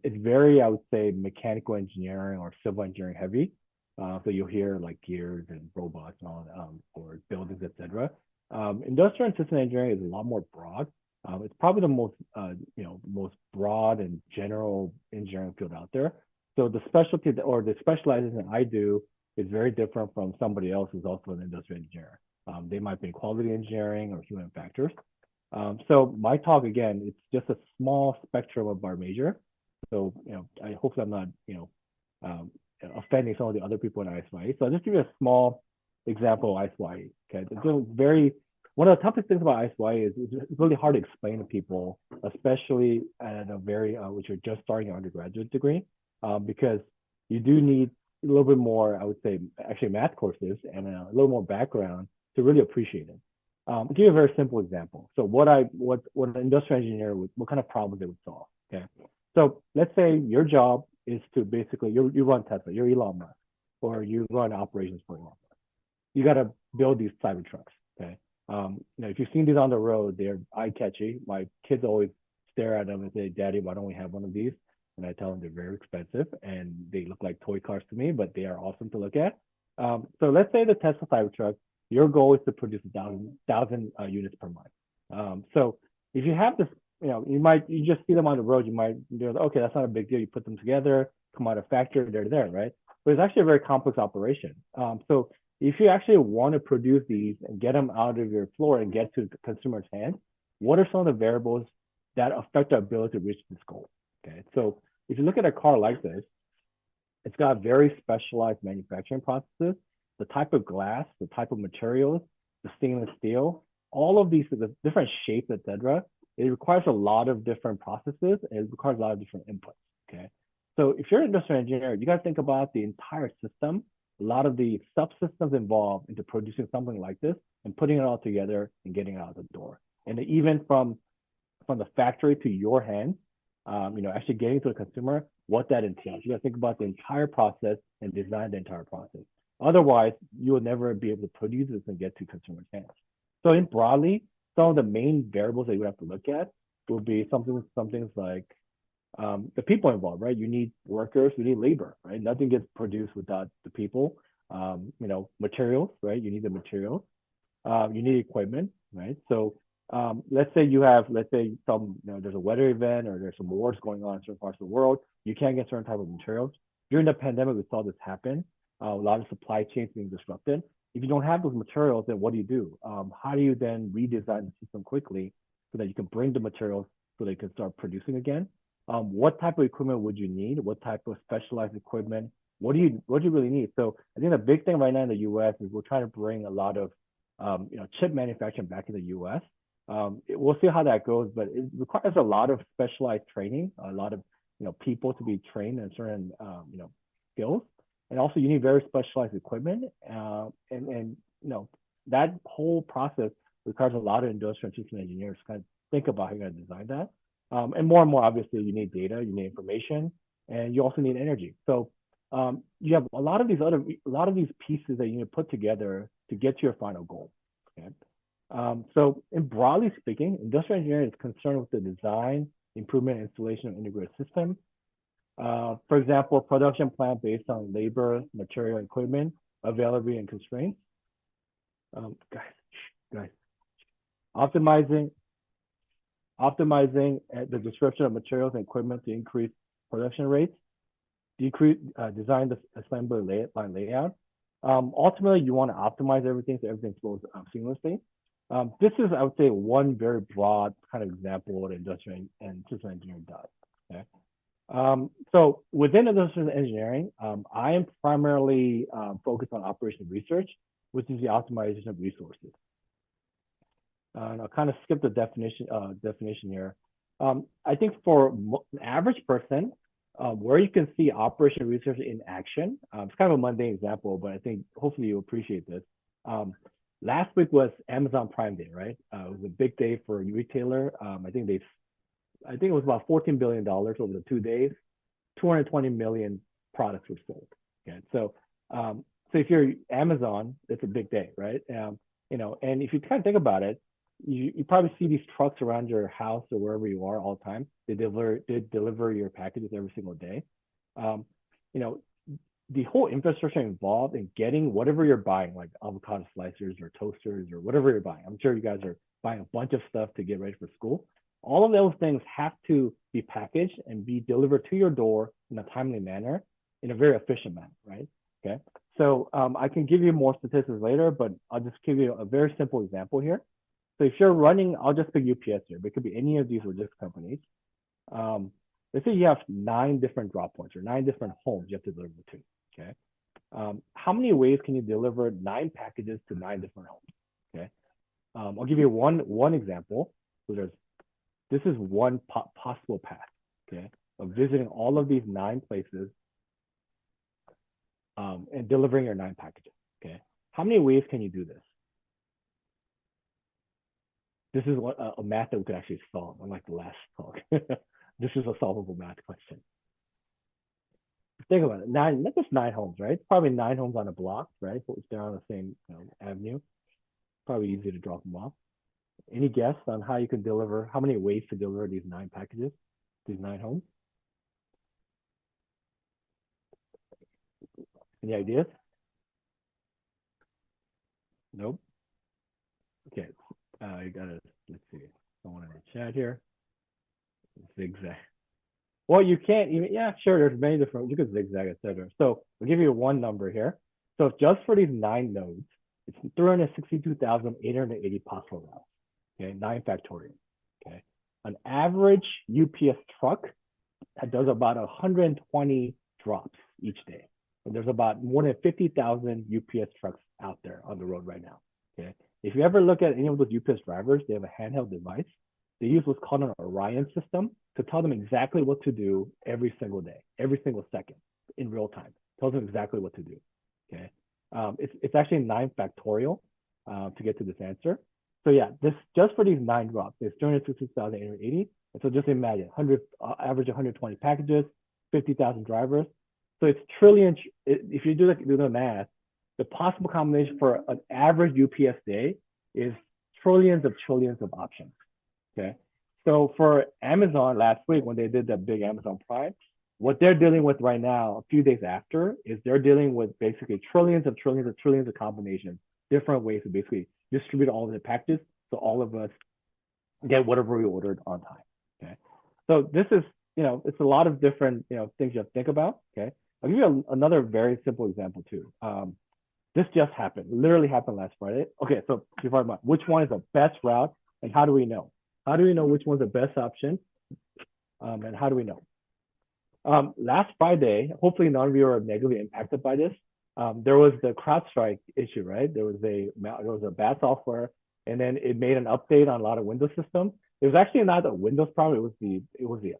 It's very, I would say, mechanical engineering or civil engineering heavy. So you'll hear like gears and robots and all that, or buildings, etc. Industrial and system engineering is a lot more broad. It's probably the most broad and general engineering field out there. So the specialty or the specialization I do is very different from somebody else who's also an industrial engineer. They might be in quality engineering or human factors. So my talk, again, it's just a small spectrum of our major. So, I hope I'm not, offending some of the other people in ISYE. So I'll just give you a small example of ISYE. Okay, one of the toughest things about ISYE is it's really hard to explain to people, especially at a very, which are just starting your undergraduate degree, because you do need a little bit more, I would say, actually math courses and a little more background to really appreciate it. I'll give you a very simple example. So what an industrial engineer would, what kind of problems they would solve, okay? So let's say your job is to basically, you run Tesla, you're Elon Musk, or you run operations for Elon Musk. You got to build these Cybertrucks, okay? If you've seen these on the road, they're eye-catchy. My kids always stare at them and say, "Daddy, why don't we have one of these?" And I tell them they're very expensive and they look like toy cars to me, but they are awesome to look at. So let's say the Tesla Cybertruck, your goal is to produce 1,000 units per month. So if you have this, you just see them on the road, you might be like, okay, that's not a big deal. You put them together, come out of factory, they're there, right? But it's actually a very complex operation. So if you actually want to produce these and get them out of your floor and get to the consumer's hands, what are some of the variables that affect our ability to reach this goal? Okay, so if you look at a car like this, it's got very specialized manufacturing processes, the type of glass, the type of materials, the stainless steel, all of these, the different shapes, etc. It requires a lot of different processes and it requires a lot of different inputs. Okay, so if you're an industrial engineer, you got to think about the entire system, a lot of the subsystems involved into producing something like this and putting it all together and getting it out the door. And even from the factory to your hands, actually getting to the consumer, what that entails. You got to think about the entire process and design the entire process. Otherwise, you will never be able to produce this and get to consumers' hands. So in broadly, some of the main variables that you have to look at will be some things like the people involved, right? You need workers, you need labor, right? Nothing gets produced without the people. Materials, right? You need the materials. You need equipment, right? So let's say you have, let's say some, there's a weather event or there's some wars going on in certain parts of the world. You can't get certain type of materials. During the pandemic, we saw this happen. A lot of supply chains being disrupted. If you don't have those materials, then what do? How do you then redesign the system quickly so that you can bring the materials so they can start producing again? What type of equipment would you need? What type of specialized equipment? What do you really need? So I think the big thing right now in the U.S. is we're trying to bring a lot of chip manufacturing back in the U.S. We'll see how that goes, but it requires a lot of specialized training, a lot of people to be trained in certain skills, and also you need very specialized equipment, and that whole process requires a lot of industrial and system engineers to kind of think about how you're going to design that. And more, obviously, you need data, you need information, and you also need energy. So you have a lot of these pieces that you need to put together to get to your final goal. Okay? So in broadly speaking, industrial engineering is concerned with the design, improvement, installation of integrated systems. For example, a production plan based on labor, material, equipment, availability, and constraints. Guys, optimizing the description of materials and equipment to increase production rates, design the assembly line layout. Ultimately, you want to optimize everything so everything flows seamlessly. This is, I would say, one very broad kind of example of what industrial and system engineering does. Okay. So within industrial engineering, I am primarily focused on operational research, which is the optimization of resources. And I'll kind of skip the definition here. I think for an average person, where you can see operational research in action, it's kind of a mundane example, but I think hopefully you appreciate this. Last week was Amazon Prime Day, right? It was a big day for a retailer. I think it was about $14 billion over the 2 days. 220 million products were sold. Okay, so if you're Amazon, it's a big day, right? And if you kind of think about it, you probably see these trucks around your house or wherever you are all the time. They deliver your packages every single day. The whole infrastructure involved in getting whatever you're buying, like avocado slicers or toasters or whatever you're buying. I'm sure you guys are buying a bunch of stuff to get ready for school. All of those things have to be packaged and be delivered to your door in a timely manner, in a very efficient manner, right? Okay. So I can give you more statistics later, but I'll just give you a very simple example here. So if you're running, I'll just pick UPS here, but it could be any of these logistics companies. Let's say you have 9 different drop points or 9 different homes you have to deliver to. Okay. How many ways can you deliver 9 packages to 9 different homes? Okay. I'll give you one example. So this is one possible path, okay, of visiting all of these 9 places and delivering your 9 packages. Okay. How many ways can you do this? This is a math that we could actually solve, unlike the last talk. This is a solvable math question. Think about it. That's just 9 homes, right? Probably 9 homes on a block, right? If they're on the same avenue. Probably easy to drop them off. Any guess on how you can deliver, how many ways to deliver these 9 packages, these 9 homes? Any ideas? Nope. Okay. I gotta, let's see. Someone in the chat here. Zigzag. Well, you can't even, yeah, sure. There's many different, you could zigzag, etc. So I'll give you one number here. So just for these 9 nodes, it's 362,880 possible routes. Okay, 9 factorial. Okay, an average UPS truck that does about 120 drops each day. And there's about more than 50,000 UPS trucks out there on the road right now. Okay, if you ever look at any of those UPS drivers, they have a handheld device. They use what's called an Orion system to tell them exactly what to do every single day, every single second in real time. Tells them exactly what to do. Okay, it's actually 9 factorial to get to this answer. So yeah, this just for these 9 drops, there's 366,880. And so just imagine average 120 packages, 50,000 drivers. So it's trillion. If you do the math, the possible combination for an average UPS day is trillions of options. Okay. So for Amazon last week, when they did that big Amazon Prime, what they're dealing with right now, a few days after, is they're dealing with basically trillions of combinations, different ways to basically distribute all of the packages so all of us get whatever we ordered on time. Okay. So this is, it's a lot of different, things you have to think about. Okay. I'll give you another very simple example too. This just happened, literally happened last Friday. Okay. So you're talking about which one is the best route and how do we know? How do we know which one's the best option? And how do we know? Last Friday, hopefully none of you are negatively impacted by this. There was the CrowdStrike issue, right? There was a bad software, and then it made an update on a lot of Windows systems. It was actually not a Windows problem; it was the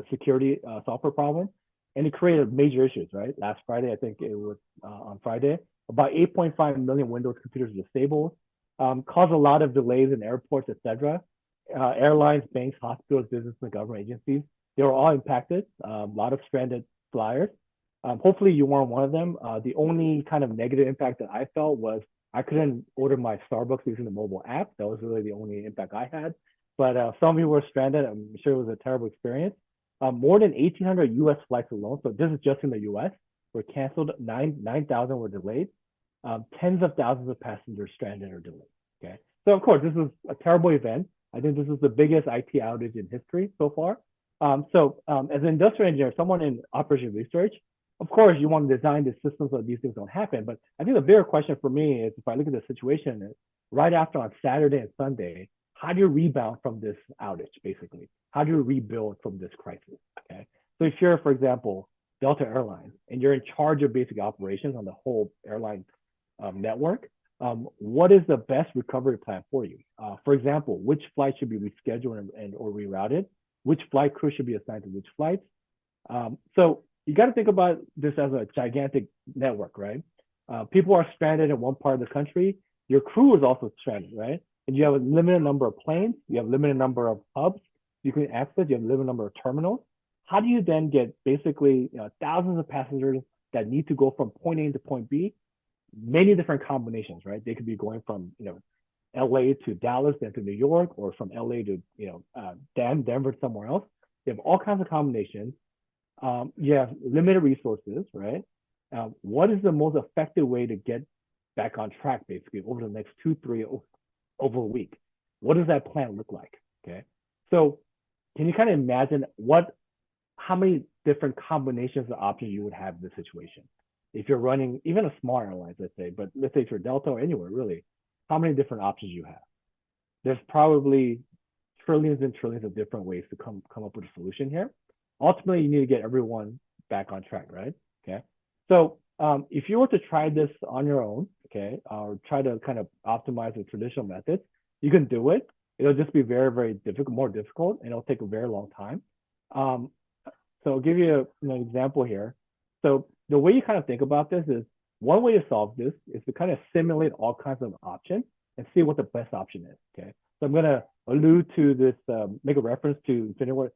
security software problem, and it created major issues, right? Last Friday, I think it was on Friday, about 8.5 million Windows computers disabled, caused a lot of delays in airports, etc. Airlines, banks, hospitals, business, and government agencies, they were all impacted. A lot of stranded flyers. Hopefully you weren't one of them. The only kind of negative impact that I felt was I couldn't order my Starbucks using the mobile app. That was really the only impact I had. But some of you were stranded. I'm sure it was a terrible experience. More than 1,800 U.S. flights alone, so this is just in the U.S., were canceled. 9,000 were delayed. Tens of thousands of passengers stranded or delayed. Okay, so of course this is a terrible event. I think this is the biggest IT outage in history so far. As an industrial engineer, someone in operation research, of course, you want to design the systems so these things don't happen. But I think the bigger question for me is if I look at the situation right after on Saturday and Sunday, how do you rebound from this outage, basically? How do you rebuild from this crisis? Okay. So if you're, for example, Delta Airlines, and you're in charge of basic operations on the whole airline network, what is the best recovery plan for you? For example, which flight should be rescheduled or rerouted? Which flight crew should be assigned to which flights? So you got to think about this as a gigantic network, right? People are stranded in one part of the country. Your crew is also stranded, right? And you have a limited number of planes. You have a limited number of hubs you can access. You have a limited number of terminals. How do you then get basically thousands of passengers that need to go from point A to point B? Many different combinations, right? They could be going from LA to Dallas, then to New York, or from LA to Denver to somewhere else. You have all kinds of combinations. You have limited resources, right? What is the most effective way to get back on track, basically, over the next 2-3 over a week? What does that plan look like? Okay, so can you kind of imagine how many different combinations of options you would have in this situation? If you're running even a small airline, let's say, but let's say if you're Delta or anywhere, really, how many different options you have? There's probably trillions and trillions of different ways to come up with a solution here. Ultimately, you need to get everyone back on track, right? Okay. So if you were to try this on your own, okay, or try to kind of optimize the traditional methods, you can do it. It'll just be very, very more difficult, and it'll take a very long time. So I'll give you an example here. So the way you kind of think about this is one way to solve this is to kind of simulate all kinds of options and see what the best option is. Okay. So I'm going to allude to this, make a reference to Infinity War.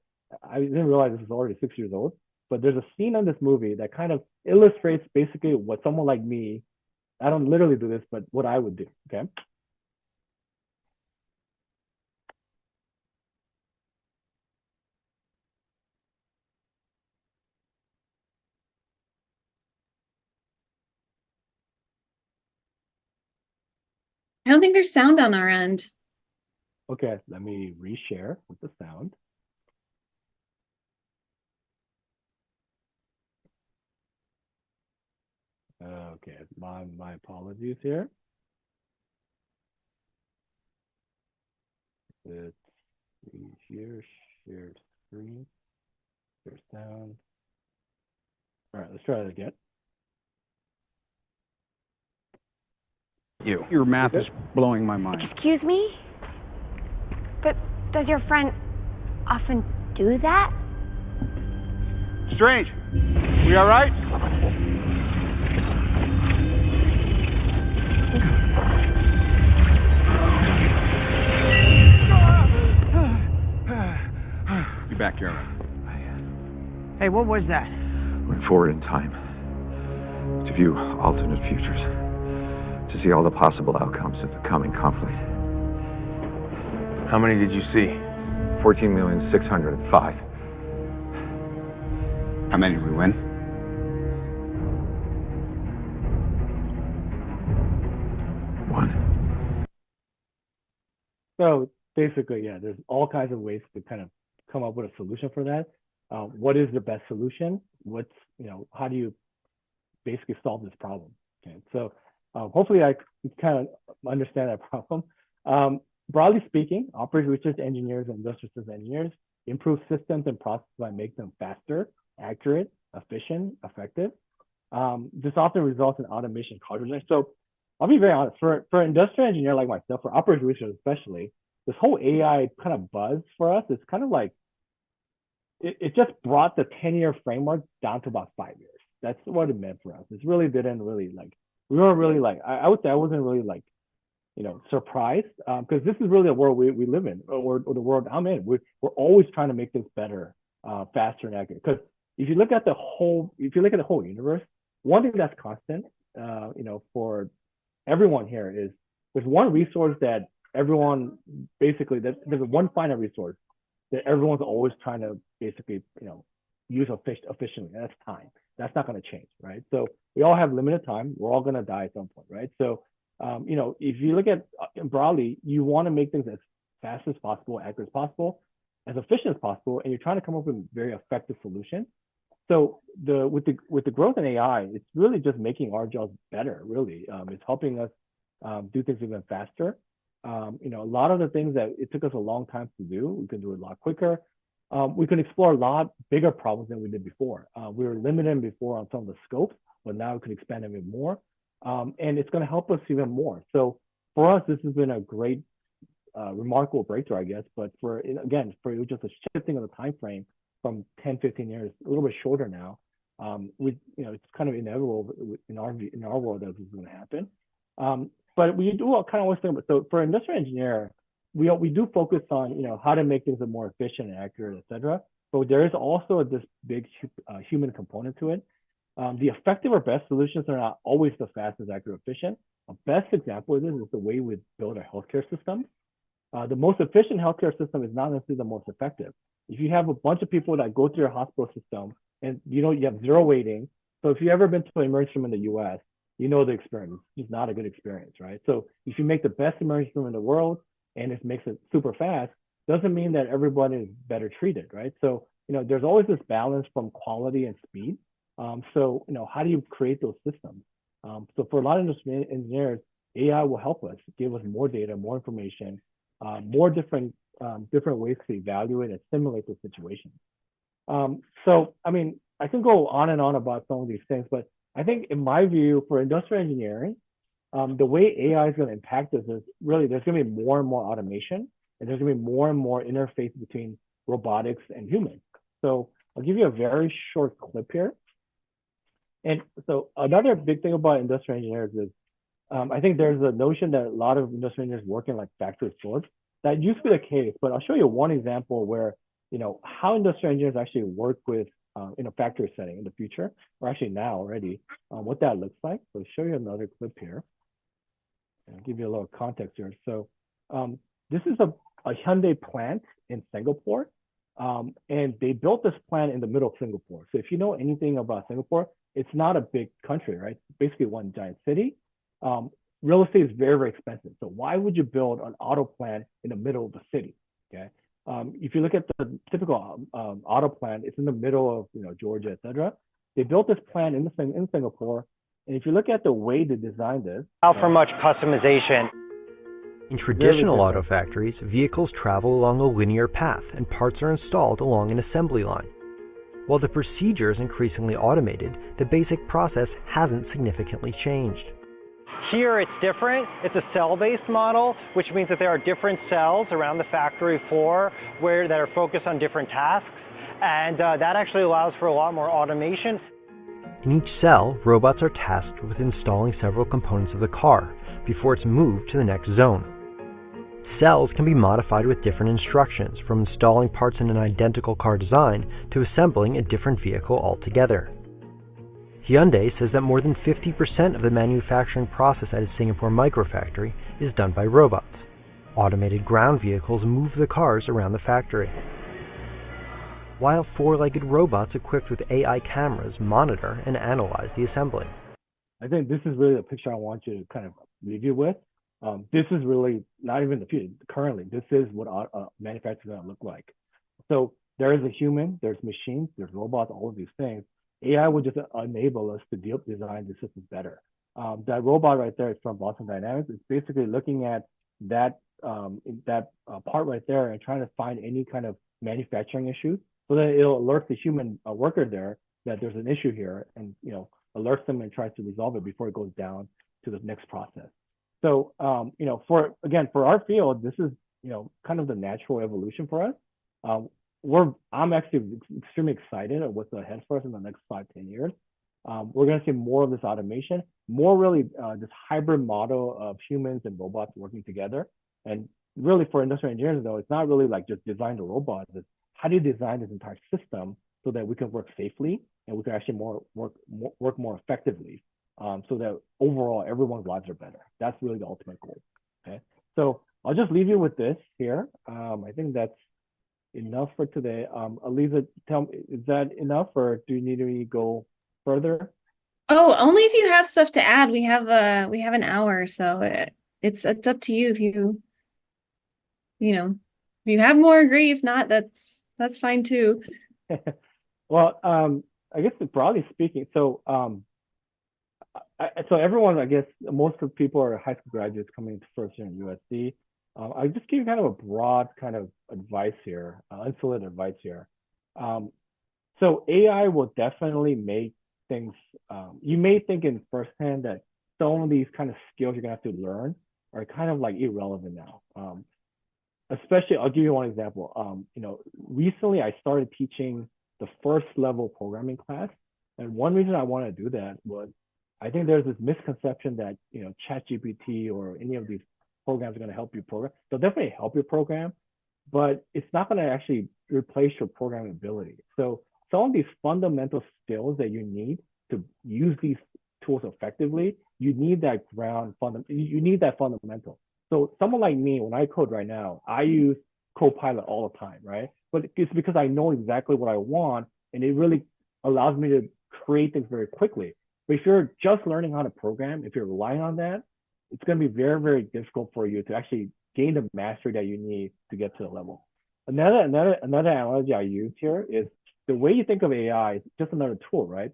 I didn't realize this is already 6 years old, but there's a scene in this movie that kind of illustrates basically what someone like me, I don't literally do this, but what I would do. Okay. I don't think there's sound on our end. Okay, let me reshare with the sound. Okay, my apologies here. Let's see here, share screen, share sound. All right, let's try that again. Your math is blowing my mind. Excuse me? Does your friend often do that? Strange. We all right? Be back here. Hey, what was that? Went forward in time to view alternate futures, to see all the possible outcomes of the coming conflict. How many did you see? 14,605,000. How many did we win? One. So basically, yeah, there's all kinds of ways to kind of come up with a solution for that. What is the best solution? How do you basically solve this problem? Okay, so hopefully I kind of understand that problem. Broadly speaking, operations research engineers and industrial systems engineers improve systems and processes by making them faster, accurate, efficient, effective. This often results in automation culture. So I'll be very honest, for an industrial engineer like myself, for operations research especially, this whole AI kind of buzz for us is kind of like, it just brought the 10-year framework down to about 5 years. That's what it meant for us. It really didn't really like, we weren't really like, I would say I wasn't really like, surprised, because this is really the world we live in, or the world I'm in. We're always trying to make things better, faster and accurate. Because if you look at the whole universe, one thing that's constant, for everyone here is there's one resource that everyone basically, there's one finite resource that everyone's always trying to basically, use efficiently, and that's time. That's not going to change, right? So we all have limited time. We're all going to die at some point, right? So, if you look at broadly, you want to make things as fast as possible, accurate as possible, as efficient as possible, and you're trying to come up with a very effective solution. So with the growth in AI, it's really just making our jobs better. Really, it's helping us do things even faster. A lot of the things that it took us a long time to do, we can do it a lot quicker. We can explore a lot bigger problems than we did before. We were limited before on some of the scopes, but now we can expand them even more. And it's going to help us even more. So for us, this has been a great, remarkable breakthrough, I guess. But for it was just a shifting of the time frame from 10, 15 years, a little bit shorter now. It's kind of inevitable in our world that this is going to happen. But we do kind of always think about, so for an industrial engineer, we do focus on how to make things more efficient and accurate, et cetera. But there is also this big human component to it. The effective or best solutions are not always the fastest, accurate, efficient. A best example of this is the way we build our healthcare system. The most efficient healthcare system is not necessarily the most effective. If you have a bunch of people that go through your hospital system and you have zero waiting, so if you've ever been to an emergency room in the US, the experience. It's not a good experience, right? So if you make the best emergency room in the world and it makes it super fast, doesn't mean that everybody is better treated, right? So, there's always this balance from quality and speed. So, how do you create those systems? So for a lot of engineers, AI will help us, give us more data, more information, more different ways to evaluate and simulate the situation. So, I mean, I can go on and on about some of these things, but I think in my view, for industrial engineering, the way AI is going to impact us is really there's going to be more and more automation, and there's going to be more and more interface between robotics and humans. So I'll give you a very short clip here. And so another big thing about industrial engineers is I think there's a notion that a lot of industrial engineers work in like factory floors. That used to be the case, but I'll show you one example where, how industrial engineers actually work with in a factory setting in the future, or actually now already, what that looks like. So I'll show you another clip here. I'll give you a little context here. So this is a Hyundai plant in Singapore, and they built this plant in the middle of Singapore. So if you know anything about Singapore, it's not a big country, right? It's basically one giant city. Real estate is very, very expensive. So why would you build an auto plant in the middle of the city? Okay. If you look at the typical auto plant, it's in the middle of Georgia, et cetera. They built this plant in Singapore, and if you look at the way they designed this, how for much customization. In traditional auto factories, vehicles travel along a linear path, and parts are installed along an assembly line. While the procedure is increasingly automated, the basic process hasn't significantly changed. Here it's different. It's a cell-based model, which means that there are different cells around the factory floor that are focused on different tasks, and that actually allows for a lot more automation. In each cell, robots are tasked with installing several components of the car before it's moved to the next zone. Cells can be modified with different instructions, from installing parts in an identical car design to assembling a different vehicle altogether. Hyundai says that more than 50% of the manufacturing process at its Singapore microfactory is done by robots. Automated ground vehicles move the cars around the factory, while four-legged robots equipped with AI cameras monitor and analyze the assembly. I think this is really the picture I want you to kind of leave you with. This is really not even the future. Currently, this is what manufacturing is going to look like. So there is a human, there's machines, there's robots, all of these things. AI would just enable us to design the systems better. That robot right there is from Boston Dynamics. It's basically looking at that part right there and trying to find any kind of manufacturing issues, so that it'll alert the human worker there that there's an issue here, and alerts them and tries to resolve it before it goes down to the next process. So for our field, this is kind of the natural evolution for us. I'm actually extremely excited at what's ahead for us in the next 5-10 years. We're going to see more of this automation, more really this hybrid model of humans and robots working together. And really for industrial engineers, though, it's not really like just design the robot. It's how do you design this entire system so that we can work safely and we can actually work more effectively, so that overall everyone's lives are better. That's really the ultimate goal. Okay, so I'll just leave you with this here. I think that's enough for today. Aliza, tell me, is that enough, or do you need me to go further? Oh, only if you have stuff to add. We have an hour, so it's up to you. If if you have more, agree. If not, that's fine too. Well, I guess broadly speaking, so so everyone, I guess most of the people are high school graduates coming into first year in USC. I just give you kind of a broad kind of advice here, unsolicited advice here. So AI will definitely make things, you may think in firsthand that some of these kind of skills you're gonna have to learn are kind of like irrelevant now. Especially, I'll give you one example. Recently I started teaching the first level programming class. And one reason I want to do that was I think there's this misconception that, ChatGPT or any of these programs are going to help you program. They'll definitely help you program, but it's not going to actually replace your programming ability. So some of these fundamental skills that you need to use these tools effectively, you need that you need that fundamental. So someone like me, when I code right now, I use Copilot all the time, right? But it's because I know exactly what I want, and it really allows me to create things very quickly. But if you're just learning how to program, if you're relying on that, it's going to be very, very difficult for you to actually gain the mastery that you need to get to the level. Another analogy I use here is the way you think of AI is just another tool, right?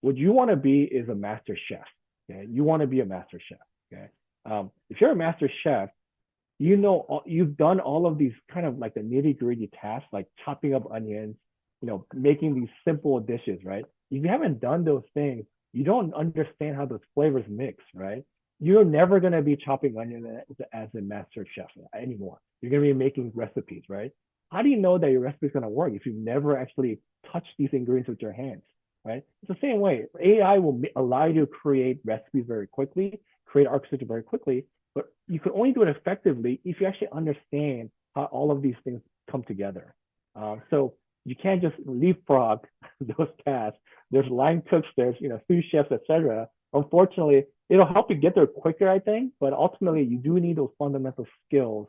What you want to be is a master chef. Okay, you want to be a master chef. Okay, if you're a master chef, you've done all of these kind of like the nitty-gritty tasks, like chopping up onions, making these simple dishes, right? If you haven't done those things, you don't understand how those flavors mix, right? You're never going to be chopping onions as a master chef anymore. You're going to be making recipes, right? How do you know that your recipe is going to work if you've never actually touched these ingredients with your hands, right? It's the same way. AI will allow you to create recipes very quickly, create architecture very quickly, but you can only do it effectively if you actually understand how all of these things come together. So you can't just leapfrog those tasks. There's line cooks, there's sous chefs, etc. Unfortunately, it'll help you get there quicker, I think, but ultimately you do need those fundamental skills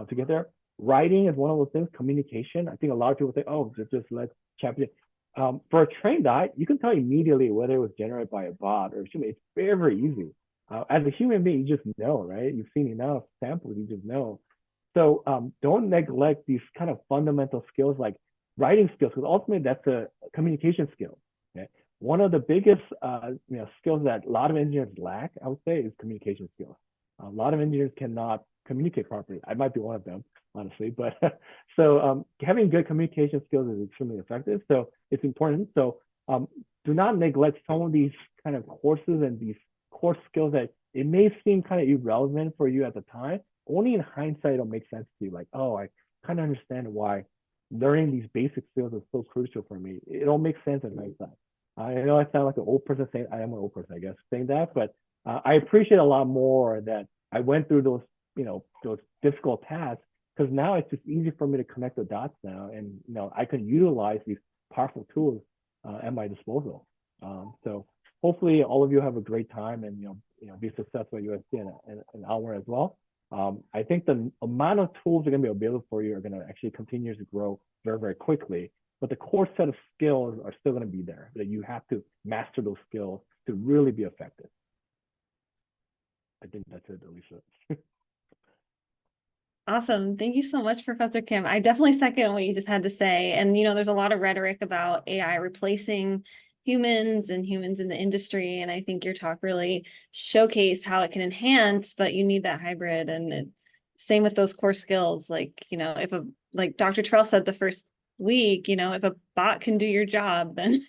to get there. Writing is one of those things. Communication. I think a lot of people think, oh, just let ChatGPT. For a trained eye, you can tell immediately whether it was generated by a bot or human. It's very, very easy. As a human being, you just know, right? You've seen enough samples, you just know. So don't neglect these kind of fundamental skills like writing skills, because ultimately that's a communication skill. Okay? One of the biggest skills that a lot of engineers lack, I would say, is communication skills. A lot of engineers cannot communicate properly. I might be one of them, honestly, but so having good communication skills is extremely effective. So it's important. So do not neglect some of these kind of courses and these core skills that it may seem kind of irrelevant for you at the time. Only in hindsight it'll make sense to you. Like, oh, I kind of understand why learning these basic skills is so crucial for me. It'll make sense at hindsight. I know I sound like an old person saying, I am an old person, I guess, saying that, but I appreciate a lot more that I went through those, those difficult tasks, because now it's just easy for me to connect the dots now, and I can utilize these powerful tools at my disposal. So hopefully all of you have a great time and be successful at USC and Alwyn as well. I think the amount of tools that are going to be available for you are going to actually continue to grow very, very quickly. But the core set of skills are still going to be there, that you have to master those skills to really be effective. I think that's it, Elisa. Awesome. Thank you so much, Professor Kim. I definitely second what you just had to say. And, there's a lot of rhetoric about AI replacing humans and humans in the industry. And I think your talk really showcased how it can enhance, but you need that hybrid. And same with those core skills. Like, like Dr. Terrell said the first week, if a bot can do your job, then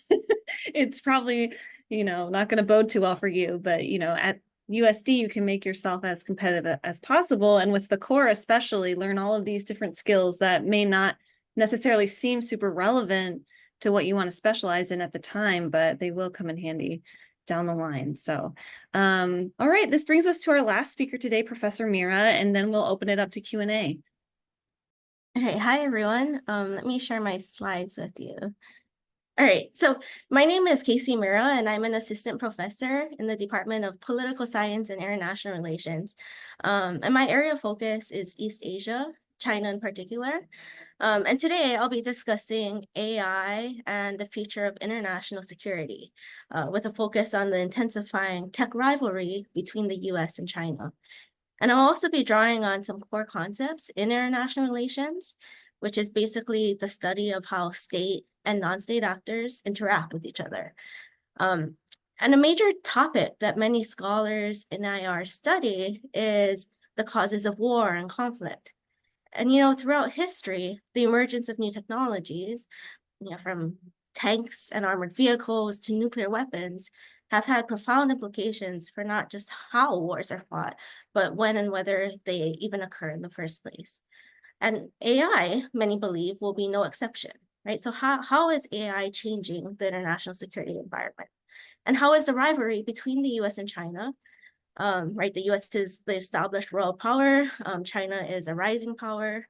it's probably, not going to bode too well for you. But, at USD, you can make yourself as competitive as possible. And with the core, especially, learn all of these different skills that may not necessarily seem super relevant to what you want to specialize in at the time, but they will come in handy down the line. So, all right, this brings us to our last speaker today, Professor Mira, and then we'll open it up to Q&A. Okay, hi everyone. Let me share my slides with you. All right, so my name is Casey Mira, and I'm an assistant professor in the Department of Political Science and International Relations. And my area of focus is East Asia, China in particular. And today I'll be discussing AI and the future of international security, with a focus on the intensifying tech rivalry between the US and China. And I'll also be drawing on some core concepts in international relations, which is basically the study of how state and non-state actors interact with each other. And a major topic that many scholars in IR study is the causes of war and conflict. And, throughout history, the emergence of new technologies, from tanks and armored vehicles to nuclear weapons, have had profound implications for not just how wars are fought, but when and whether they even occur in the first place. And AI, many believe, will be no exception, right? So how is AI changing the international security environment? And how is the rivalry between the US and China, right? The US is the established world power, China is a rising power.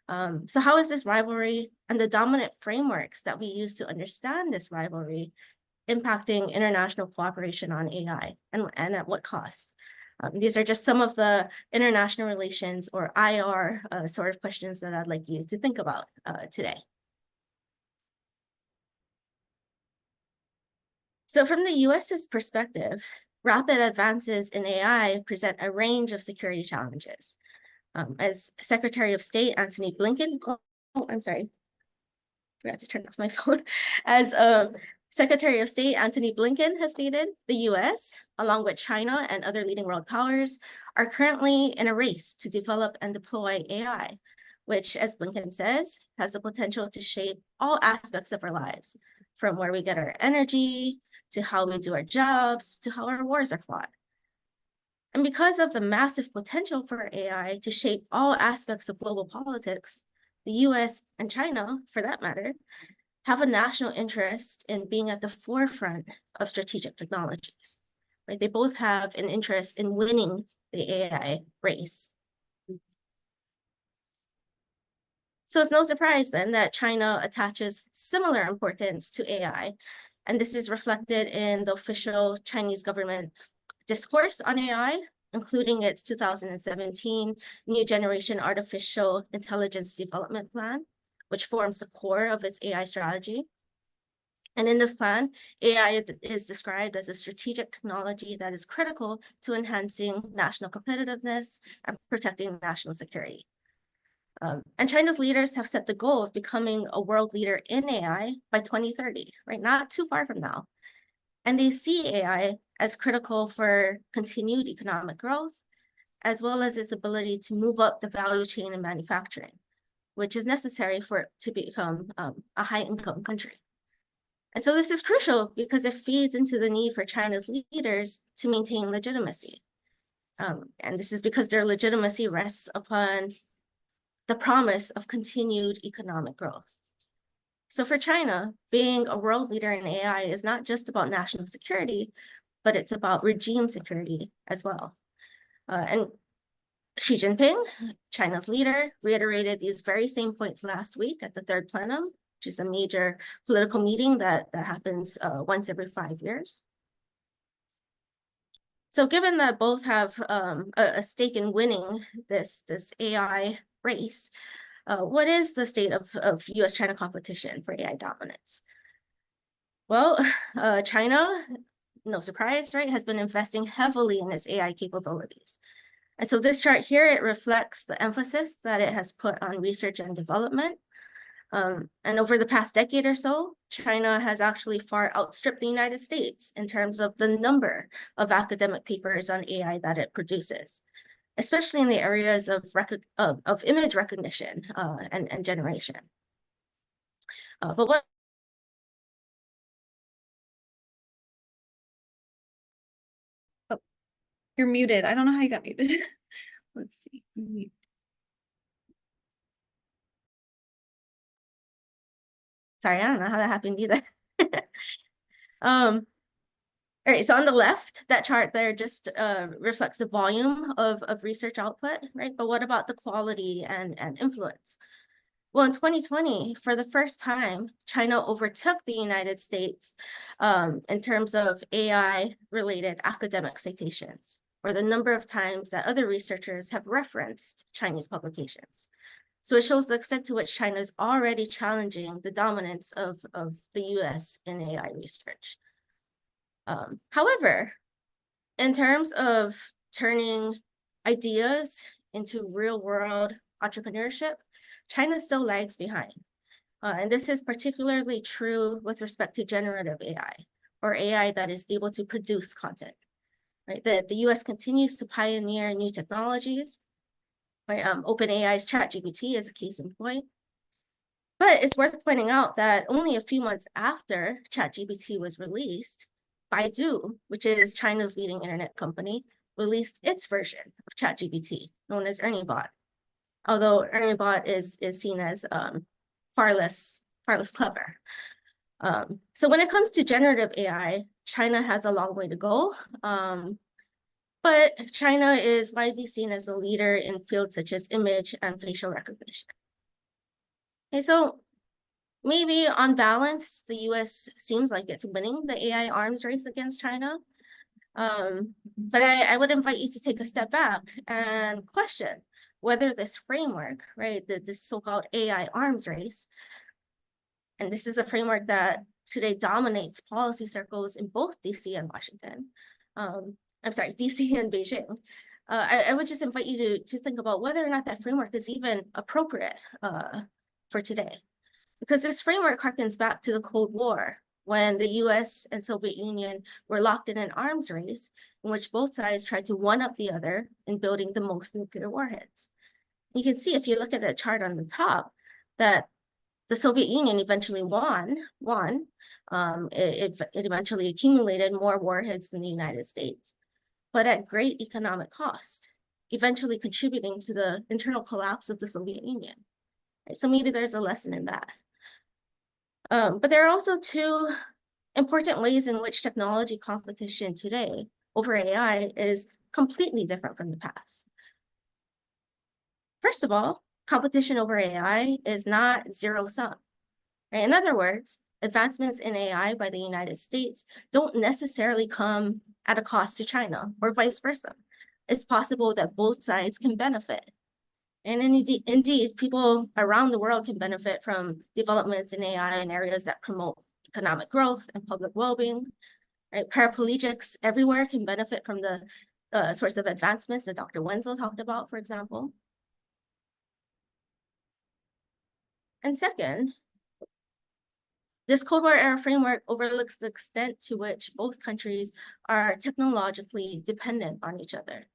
So how is this rivalry and the dominant frameworks that we use to understand this rivalry impacting international cooperation on AI, and at what cost? These are just some of the international relations or IR sort of questions that I'd like you to think about today. So from the US's perspective, rapid advances in AI present a range of security challenges. As Secretary of State Antony Blinken, I'm sorry, forgot to turn off my phone. As Secretary of State Antony Blinken has stated, the US, along with China and other leading world powers, are currently in a race to develop and deploy AI, which, as Blinken says, has the potential to shape all aspects of our lives, from where we get our energy, to how we do our jobs, to how our wars are fought. And because of the massive potential for AI to shape all aspects of global politics, the US and China, for that matter, have a national interest in being at the forefront of strategic technologies, right? They both have an interest in winning the AI race. So it's no surprise then that China attaches similar importance to AI, and this is reflected in the official Chinese government discourse on AI, including its 2017 New Generation Artificial Intelligence Development Plan, which forms the core of its AI strategy. And in this plan, AI is described as a strategic technology that is critical to enhancing national competitiveness and protecting national security. And China's leaders have set the goal of becoming a world leader in AI by 2030, right? Not too far from now. And they see AI as critical for continued economic growth, as well as its ability to move up the value chain in manufacturing, which is necessary for it to become a high-income country. And so this is crucial because it feeds into the need for China's leaders to maintain legitimacy. And this is because their legitimacy rests upon the promise of continued economic growth. So for China, being a world leader in AI is not just about national security, but it's about regime security as well. And Xi Jinping, China's leader, reiterated these very same points last week at the third plenum, which is a major political meeting that happens once every 5 years. So given that both have a stake in winning this AI race, what is the state of US-China competition for AI dominance? Well, China no surprise, right, has been investing heavily in its AI capabilities. And so this chart here, it reflects the emphasis that it has put on research and development. And over the past decade or so, China has actually far outstripped the United States in terms of the number of academic papers on AI that it produces, especially in the areas of image recognition and generation. But what You're muted. I don't know how you got muted. Let's see. Sorry, I don't know how that happened either. All right, so on the left, that chart there just reflects the volume of research output, right? But what about the quality and influence? Well, in 2020, for the first time, China overtook the United States in terms of AI-related academic citations, or the number of times that other researchers have referenced Chinese publications. So it shows the extent to which China is already challenging the dominance of the US in AI research. However, in terms of turning ideas into real-world entrepreneurship, China still lags behind. And this is particularly true with respect to generative AI, or AI that is able to produce content. Right? The US continues to pioneer new technologies. Right? OpenAI's ChatGPT is a case in point. But it's worth pointing out that only a few months after ChatGPT was released, Baidu, which is China's leading internet company, released its version of ChatGPT, known as ErnieBot. Although ErnieBot is seen as far less clever. So when it comes to generative AI, China has a long way to go. But China is widely seen as a leader in fields such as image and facial recognition. Okay, so maybe on balance, the US seems like it's winning the AI arms race against China. But I would invite you to take a step back and question whether this framework, right, this so-called AI arms race, and this is a framework that today dominates policy circles in both DC and Washington. I'm sorry, DC and Beijing. I would just invite you to think about whether or not that framework is even appropriate for today. Because this framework harkens back to the Cold War, when the US and Soviet Union were locked in an arms race in which both sides tried to one-up the other in building the most nuclear warheads. You can see if you look at a chart on the top that the Soviet Union eventually won. It eventually accumulated more warheads than the United States, but at great economic cost, eventually contributing to the internal collapse of the Soviet Union. Right? So maybe there's a lesson in that. But there are also two important ways in which technology competition today over AI is completely different from the past. First of all, competition over AI is not zero-sum. Right? In other words, advancements in AI by the United States don't necessarily come at a cost to China or vice versa. It's possible that both sides can benefit. And indeed, people around the world can benefit from developments in AI in areas that promote economic growth and public well-being. Right? Paraplegics everywhere can benefit from the sorts of advancements that Dr. Wenzel talked about, for example. And second, this Cold War era framework overlooks the extent to which both countries are technologically dependent on each other.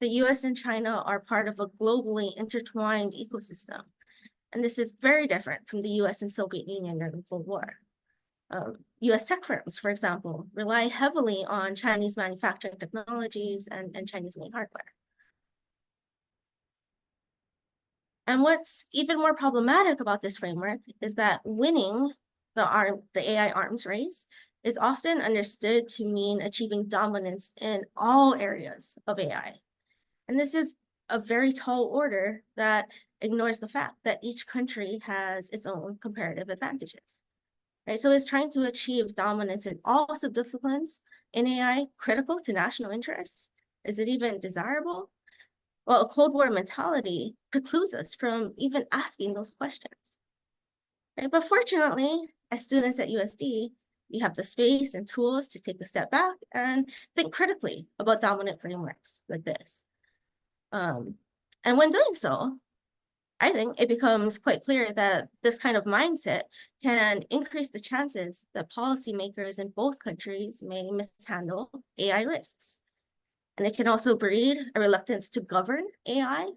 The US and China are part of a globally intertwined ecosystem. And this is very different from the US and Soviet Union during the Cold War. US tech firms, for example, rely heavily on Chinese manufacturing technologies and Chinese-made hardware. And what's even more problematic about this framework is that winning the AI arms race is often understood to mean achieving dominance in all areas of AI. And this is a very tall order that ignores the fact that each country has its own comparative advantages. Right? So is trying to achieve dominance in all subdisciplines in AI critical to national interests? Is it even desirable? Well, a Cold War mentality precludes us from even asking those questions. Right? But fortunately, as students at USD, you have the space and tools to take a step back and think critically about dominant frameworks like this. And when doing so, I think it becomes quite clear that this kind of mindset can increase the chances that policymakers in both countries may mishandle AI risks. And it can also breed a reluctance to govern AI,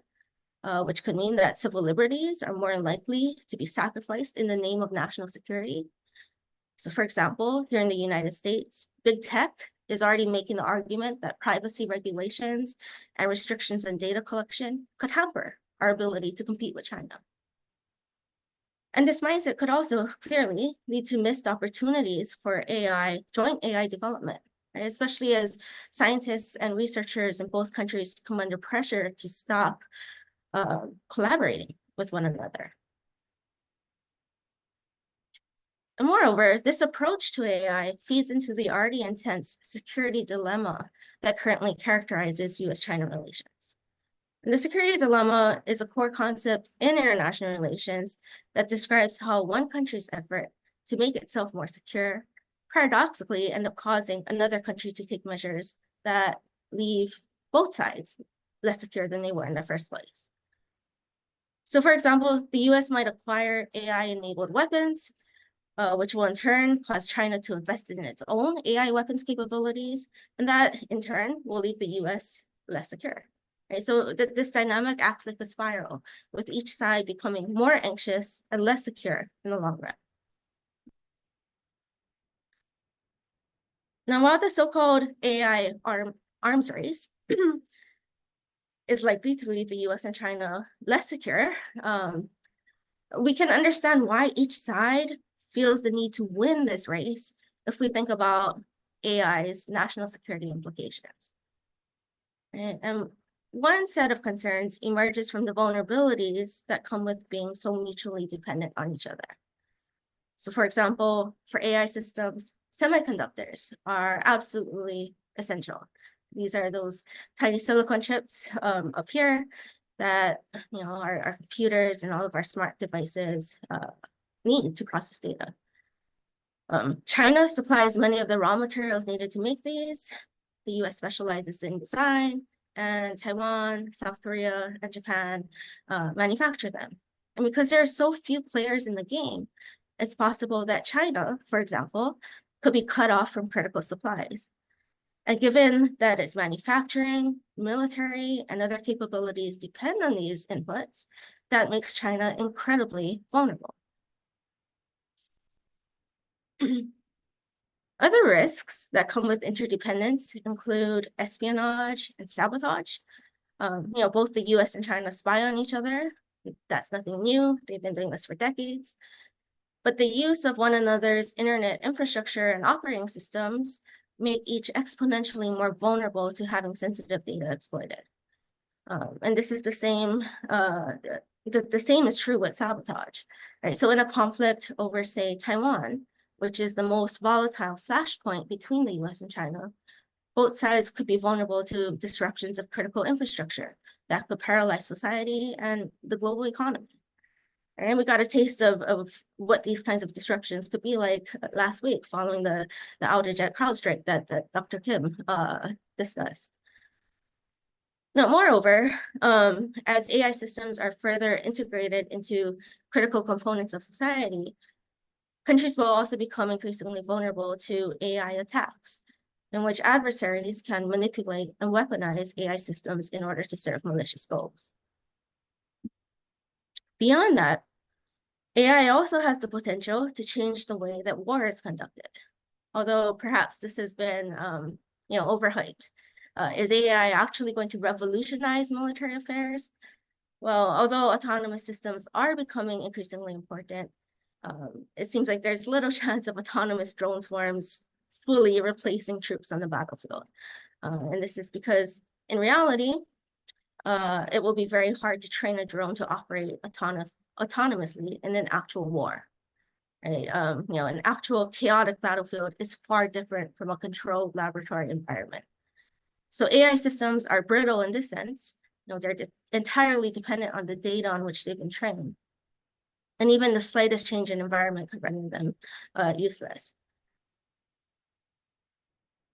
which could mean that civil liberties are more likely to be sacrificed in the name of national security. So for example, here in the United States, big tech is already making the argument that privacy regulations and restrictions on data collection could hamper our ability to compete with China. And this mindset could also clearly lead to missed opportunities for joint AI development, right? Especially as scientists and researchers in both countries come under pressure to stop collaborating with one another. And moreover, this approach to AI feeds into the already intense security dilemma that currently characterizes US-China relations. And the security dilemma is a core concept in international relations that describes how one country's effort to make itself more secure paradoxically end up causing another country to take measures that leave both sides less secure than they were in the first place. So for example, the US might acquire AI-enabled weapons, which will in turn cause China to invest in its own AI weapons capabilities, and that in turn will leave the US less secure. Right? So this dynamic acts like a spiral, with each side becoming more anxious and less secure in the long run. Now, while the so-called AI arms race is likely to leave the US and China less secure, we can understand why each side feels the need to win this race if we think about AI's national security implications. Right? And one set of concerns emerges from the vulnerabilities that come with being so mutually dependent on each other. So for example, for AI systems, semiconductors are absolutely essential. These are those tiny silicon chips up here that our computers and all of our smart devices need to process data. China supplies many of the raw materials needed to make these. The US specializes in design, and Taiwan, South Korea, and Japan manufacture them. And because there are so few players in the game, it's possible that China, for example, could be cut off from critical supplies. And given that its manufacturing, military, and other capabilities depend on these inputs, that makes China incredibly vulnerable. Other risks that come with interdependence include espionage and sabotage. Both the US and China spy on each other. That's nothing new. They've been doing this for decades. But the use of one another's internet infrastructure and operating systems make each exponentially more vulnerable to having sensitive data exploited. And this is the same. The same is true with sabotage, right? So in a conflict over, say, Taiwan, which is the most volatile flashpoint between the US and China, both sides could be vulnerable to disruptions of critical infrastructure that could paralyze society and the global economy. And we got a taste of what these kinds of disruptions could be like last week following the outage at CrowdStrike that Dr. Kim discussed. Now, moreover, as AI systems are further integrated into critical components of society, countries will also become increasingly vulnerable to AI attacks, in which adversaries can manipulate and weaponize AI systems in order to serve malicious goals. Beyond that, AI also has the potential to change the way that war is conducted, although perhaps this has been overhyped. Is AI actually going to revolutionize military affairs? Well, although autonomous systems are becoming increasingly important, it seems like there's little chance of autonomous drone swarms fully replacing troops on the battlefield. And this is because in reality, it will be very hard to train a drone to operate autonomously in an actual war. Right? An actual chaotic battlefield is far different from a controlled laboratory environment. So AI systems are brittle in this sense. They're entirely dependent on the data on which they've been trained. And even the slightest change in environment could render them useless.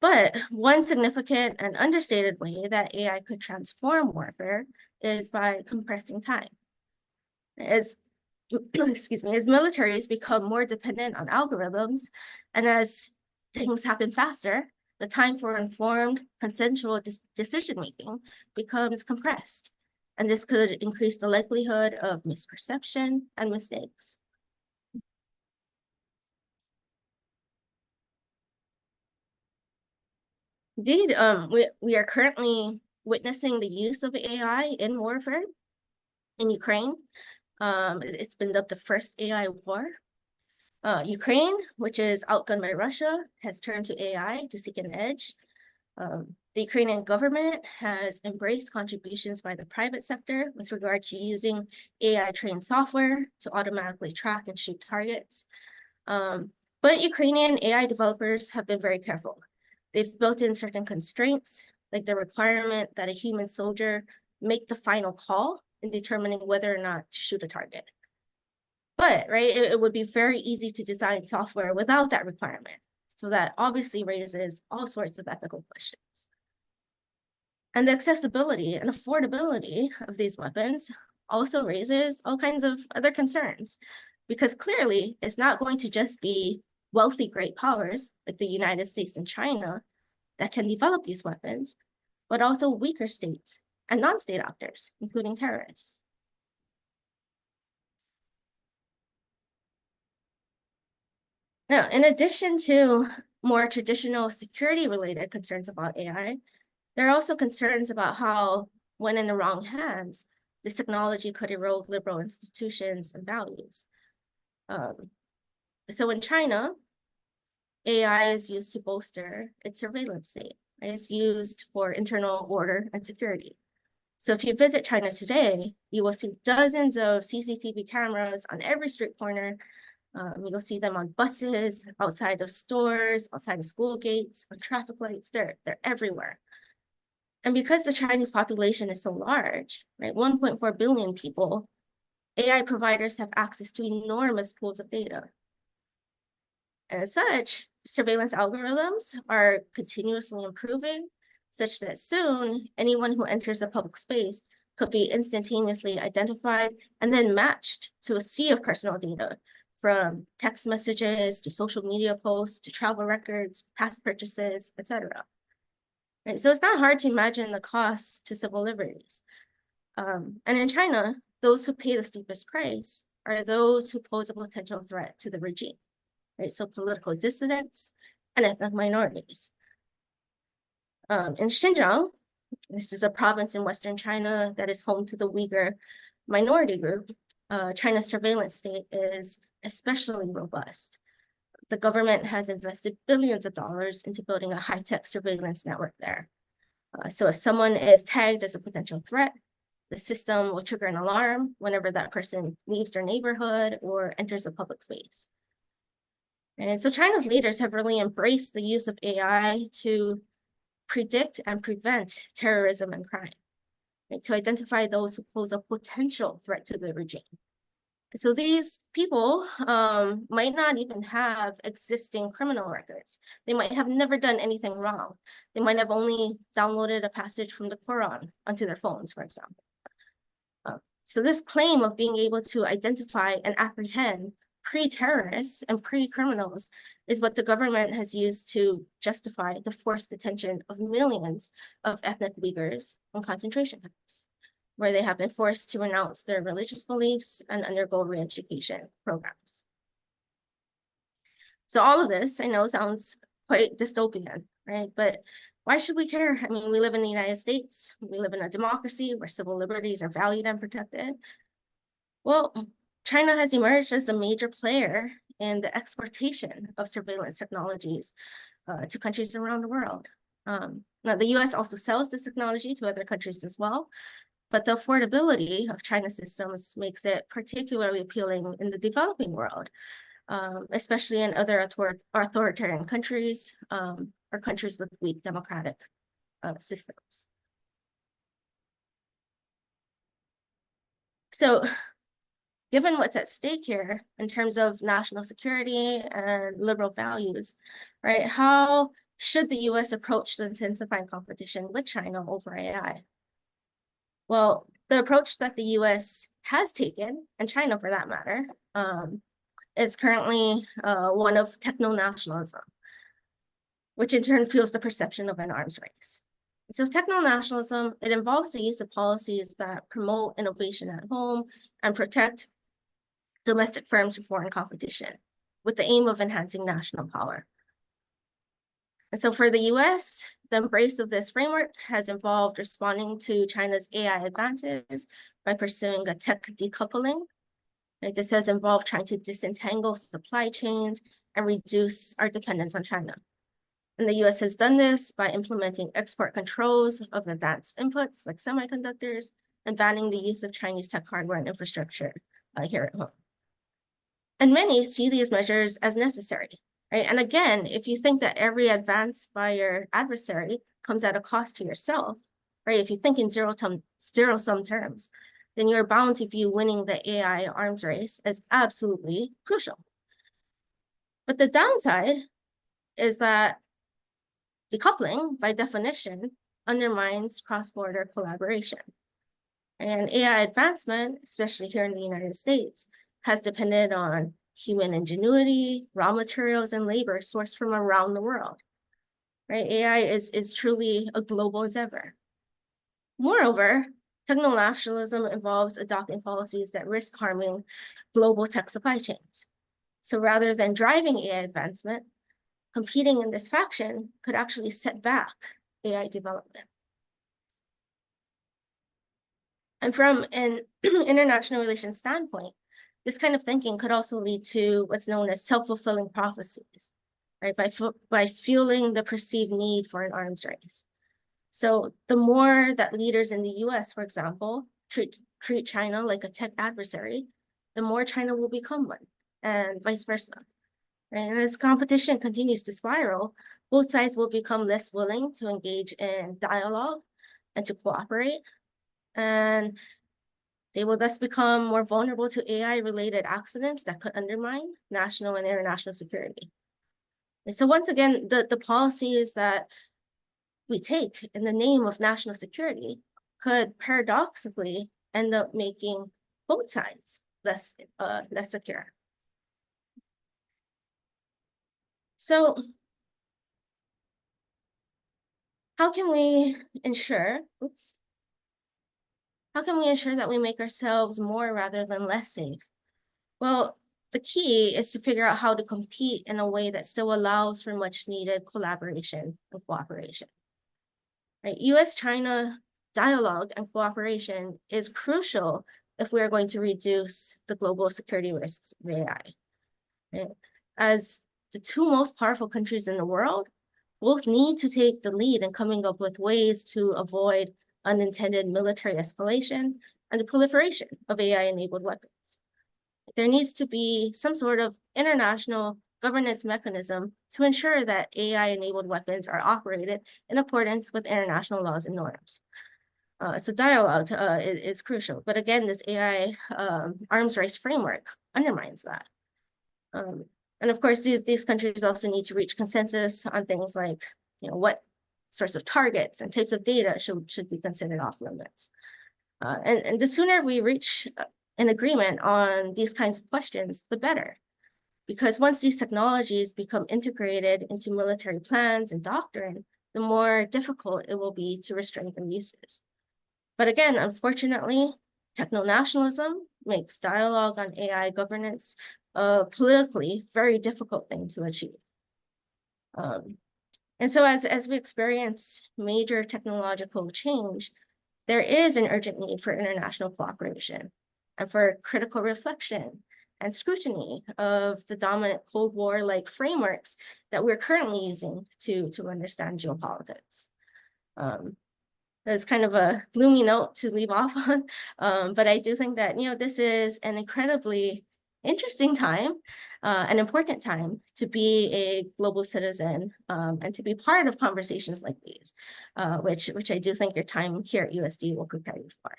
But one significant and understated way that AI could transform warfare is by compressing time. As excuse me, as militaries become more dependent on algorithms, and as things happen faster, the time for informed, consensual decision-making becomes compressed. And this could increase the likelihood of misperception and mistakes. Indeed, we are currently witnessing the use of AI in warfare in Ukraine. It's been dubbed the first AI war. Ukraine, which is outgunned by Russia, has turned to AI to seek an edge. The Ukrainian government has embraced contributions by the private sector with regard to using AI-trained software to automatically track and shoot targets. But Ukrainian AI developers have been very careful. They've built in certain constraints, like the requirement that a human soldier make the final call in determining whether or not to shoot a target. But, right, it would be very easy to design software without that requirement. So that obviously raises all sorts of ethical questions. And the accessibility and affordability of these weapons also raises all kinds of other concerns, because clearly it's not going to just be wealthy great powers like the United States and China that can develop these weapons, but also weaker states and non-state actors, including terrorists. Now, in addition to more traditional security-related concerns about AI, there are also concerns about how, when in the wrong hands, this technology could erode liberal institutions and values. So in China, AI is used to bolster its surveillance state. It's used for internal order and security. So if you visit China today, you will see dozens of CCTV cameras on every street corner. You'll see them on buses, outside of stores, outside of school gates, on traffic lights. They're everywhere. And because the Chinese population is so large, right, 1.4 billion people, AI providers have access to enormous pools of data. And as such, surveillance algorithms are continuously improving, such that soon anyone who enters a public space could be instantaneously identified and then matched to a sea of personal data, from text messages to social media posts to travel records, past purchases, etc. Right? So it's not hard to imagine the costs to civil liberties. And in China, those who pay the steepest price are those who pose a potential threat to the regime. Right? So political dissidents and ethnic minorities. In Xinjiang, this is a province in Western China that is home to the Uyghur minority group. China's surveillance state is especially robust. The government has invested billions of dollars into building a high-tech surveillance network there. So if someone is tagged as a potential threat, the system will trigger an alarm whenever that person leaves their neighborhood or enters a public space. And so China's leaders have really embraced the use of AI to predict and prevent terrorism and crime, right, to identify those who pose a potential threat to the regime. So these people might not even have existing criminal records. They might have never done anything wrong. They might have only downloaded a passage from the Quran onto their phones, for example. So this claim of being able to identify and apprehend pre-terrorists and pre-criminals is what the government has used to justify the forced detention of millions of ethnic Uyghurs in concentration camps, where they have been forced to renounce their religious beliefs and undergo re-education programs. So all of this, I know, sounds quite dystopian, right? But why should we care? I mean, we live in the United States. We live in a democracy where civil liberties are valued and protected. Well, China has emerged as a major player in the exportation of surveillance technologies to countries around the world. Now, the US also sells this technology to other countries as well, but the affordability of China's systems makes it particularly appealing in the developing world, especially in other authoritarian countries or countries with weak democratic systems. So, given what's at stake here in terms of national security and liberal values, right, how should the US approach the intensifying competition with China over AI? Well, the approach that the US has taken, and China for that matter, is currently one of techno-nationalism, which in turn fuels the perception of an arms race. So techno-nationalism, it involves the use of policies that promote innovation at home and protect domestic firms from foreign competition, with the aim of enhancing national power. And so for the US, the embrace of this framework has involved responding to China's AI advances by pursuing a tech decoupling. Right? This has involved trying to disentangle supply chains and reduce our dependence on China. And the US has done this by implementing export controls of advanced inputs like semiconductors and banning the use of Chinese tech hardware and infrastructure here at home. And many see these measures as necessary, right? And again, if you think that every advance by your adversary comes at a cost to yourself, right? If you think in zero-sum terms, then you're bound to view winning the AI arms race as absolutely crucial. But the downside is that decoupling, by definition, undermines cross-border collaboration. And AI advancement, especially here in the United States, has depended on human ingenuity, raw materials, and labor sourced from around the world. Right? AI is truly a global endeavor. Moreover, techno-nationalism involves adopting policies that risk harming global tech supply chains. So rather than driving AI advancement, competing in this faction could actually set back AI development. And from an international relations standpoint, this kind of thinking could also lead to what's known as self-fulfilling prophecies, right? By fueling the perceived need for an arms race. So the more that leaders in the US, for example, treat China like a tech adversary, the more China will become one, and vice versa. Right? And as competition continues to spiral, both sides will become less willing to engage in dialogue and to cooperate. And they will thus become more vulnerable to AI-related accidents that could undermine national and international security. And so once again, the policies that we take in the name of national security could paradoxically end up making both sides less secure. So how can we ensure, that we make ourselves more rather than less safe? Well, the key is to figure out how to compete in a way that still allows for much needed collaboration and cooperation. Right? US-China dialogue and cooperation is crucial if we are going to reduce the global security risks of AI. Right? As the two most powerful countries in the world, both need to take the lead in coming up with ways to avoid unintended military escalation and the proliferation of AI-enabled weapons. There needs to be some sort of international governance mechanism to ensure that AI-enabled weapons are operated in accordance with international laws and norms. So dialogue is crucial. But again, this AI arms race framework undermines that. And of course, these countries also need to reach consensus on things like, what sorts of targets and types of data should be considered off limits. And the sooner we reach an agreement on these kinds of questions, the better. Because once these technologies become integrated into military plans and doctrine, the more difficult it will be to restrain their uses. But again, unfortunately, techno-nationalism makes dialogue on AI governance a politically very difficult thing to achieve. And so as we experience major technological change, there is an urgent need for international cooperation and for critical reflection and scrutiny of the dominant Cold War-like frameworks that we're currently using to understand geopolitics. It's kind of a gloomy note to leave off on, but I do think that this is an incredibly interesting time, an important time to be a global citizen and to be part of conversations like these, which I do think your time here at USD will prepare you for.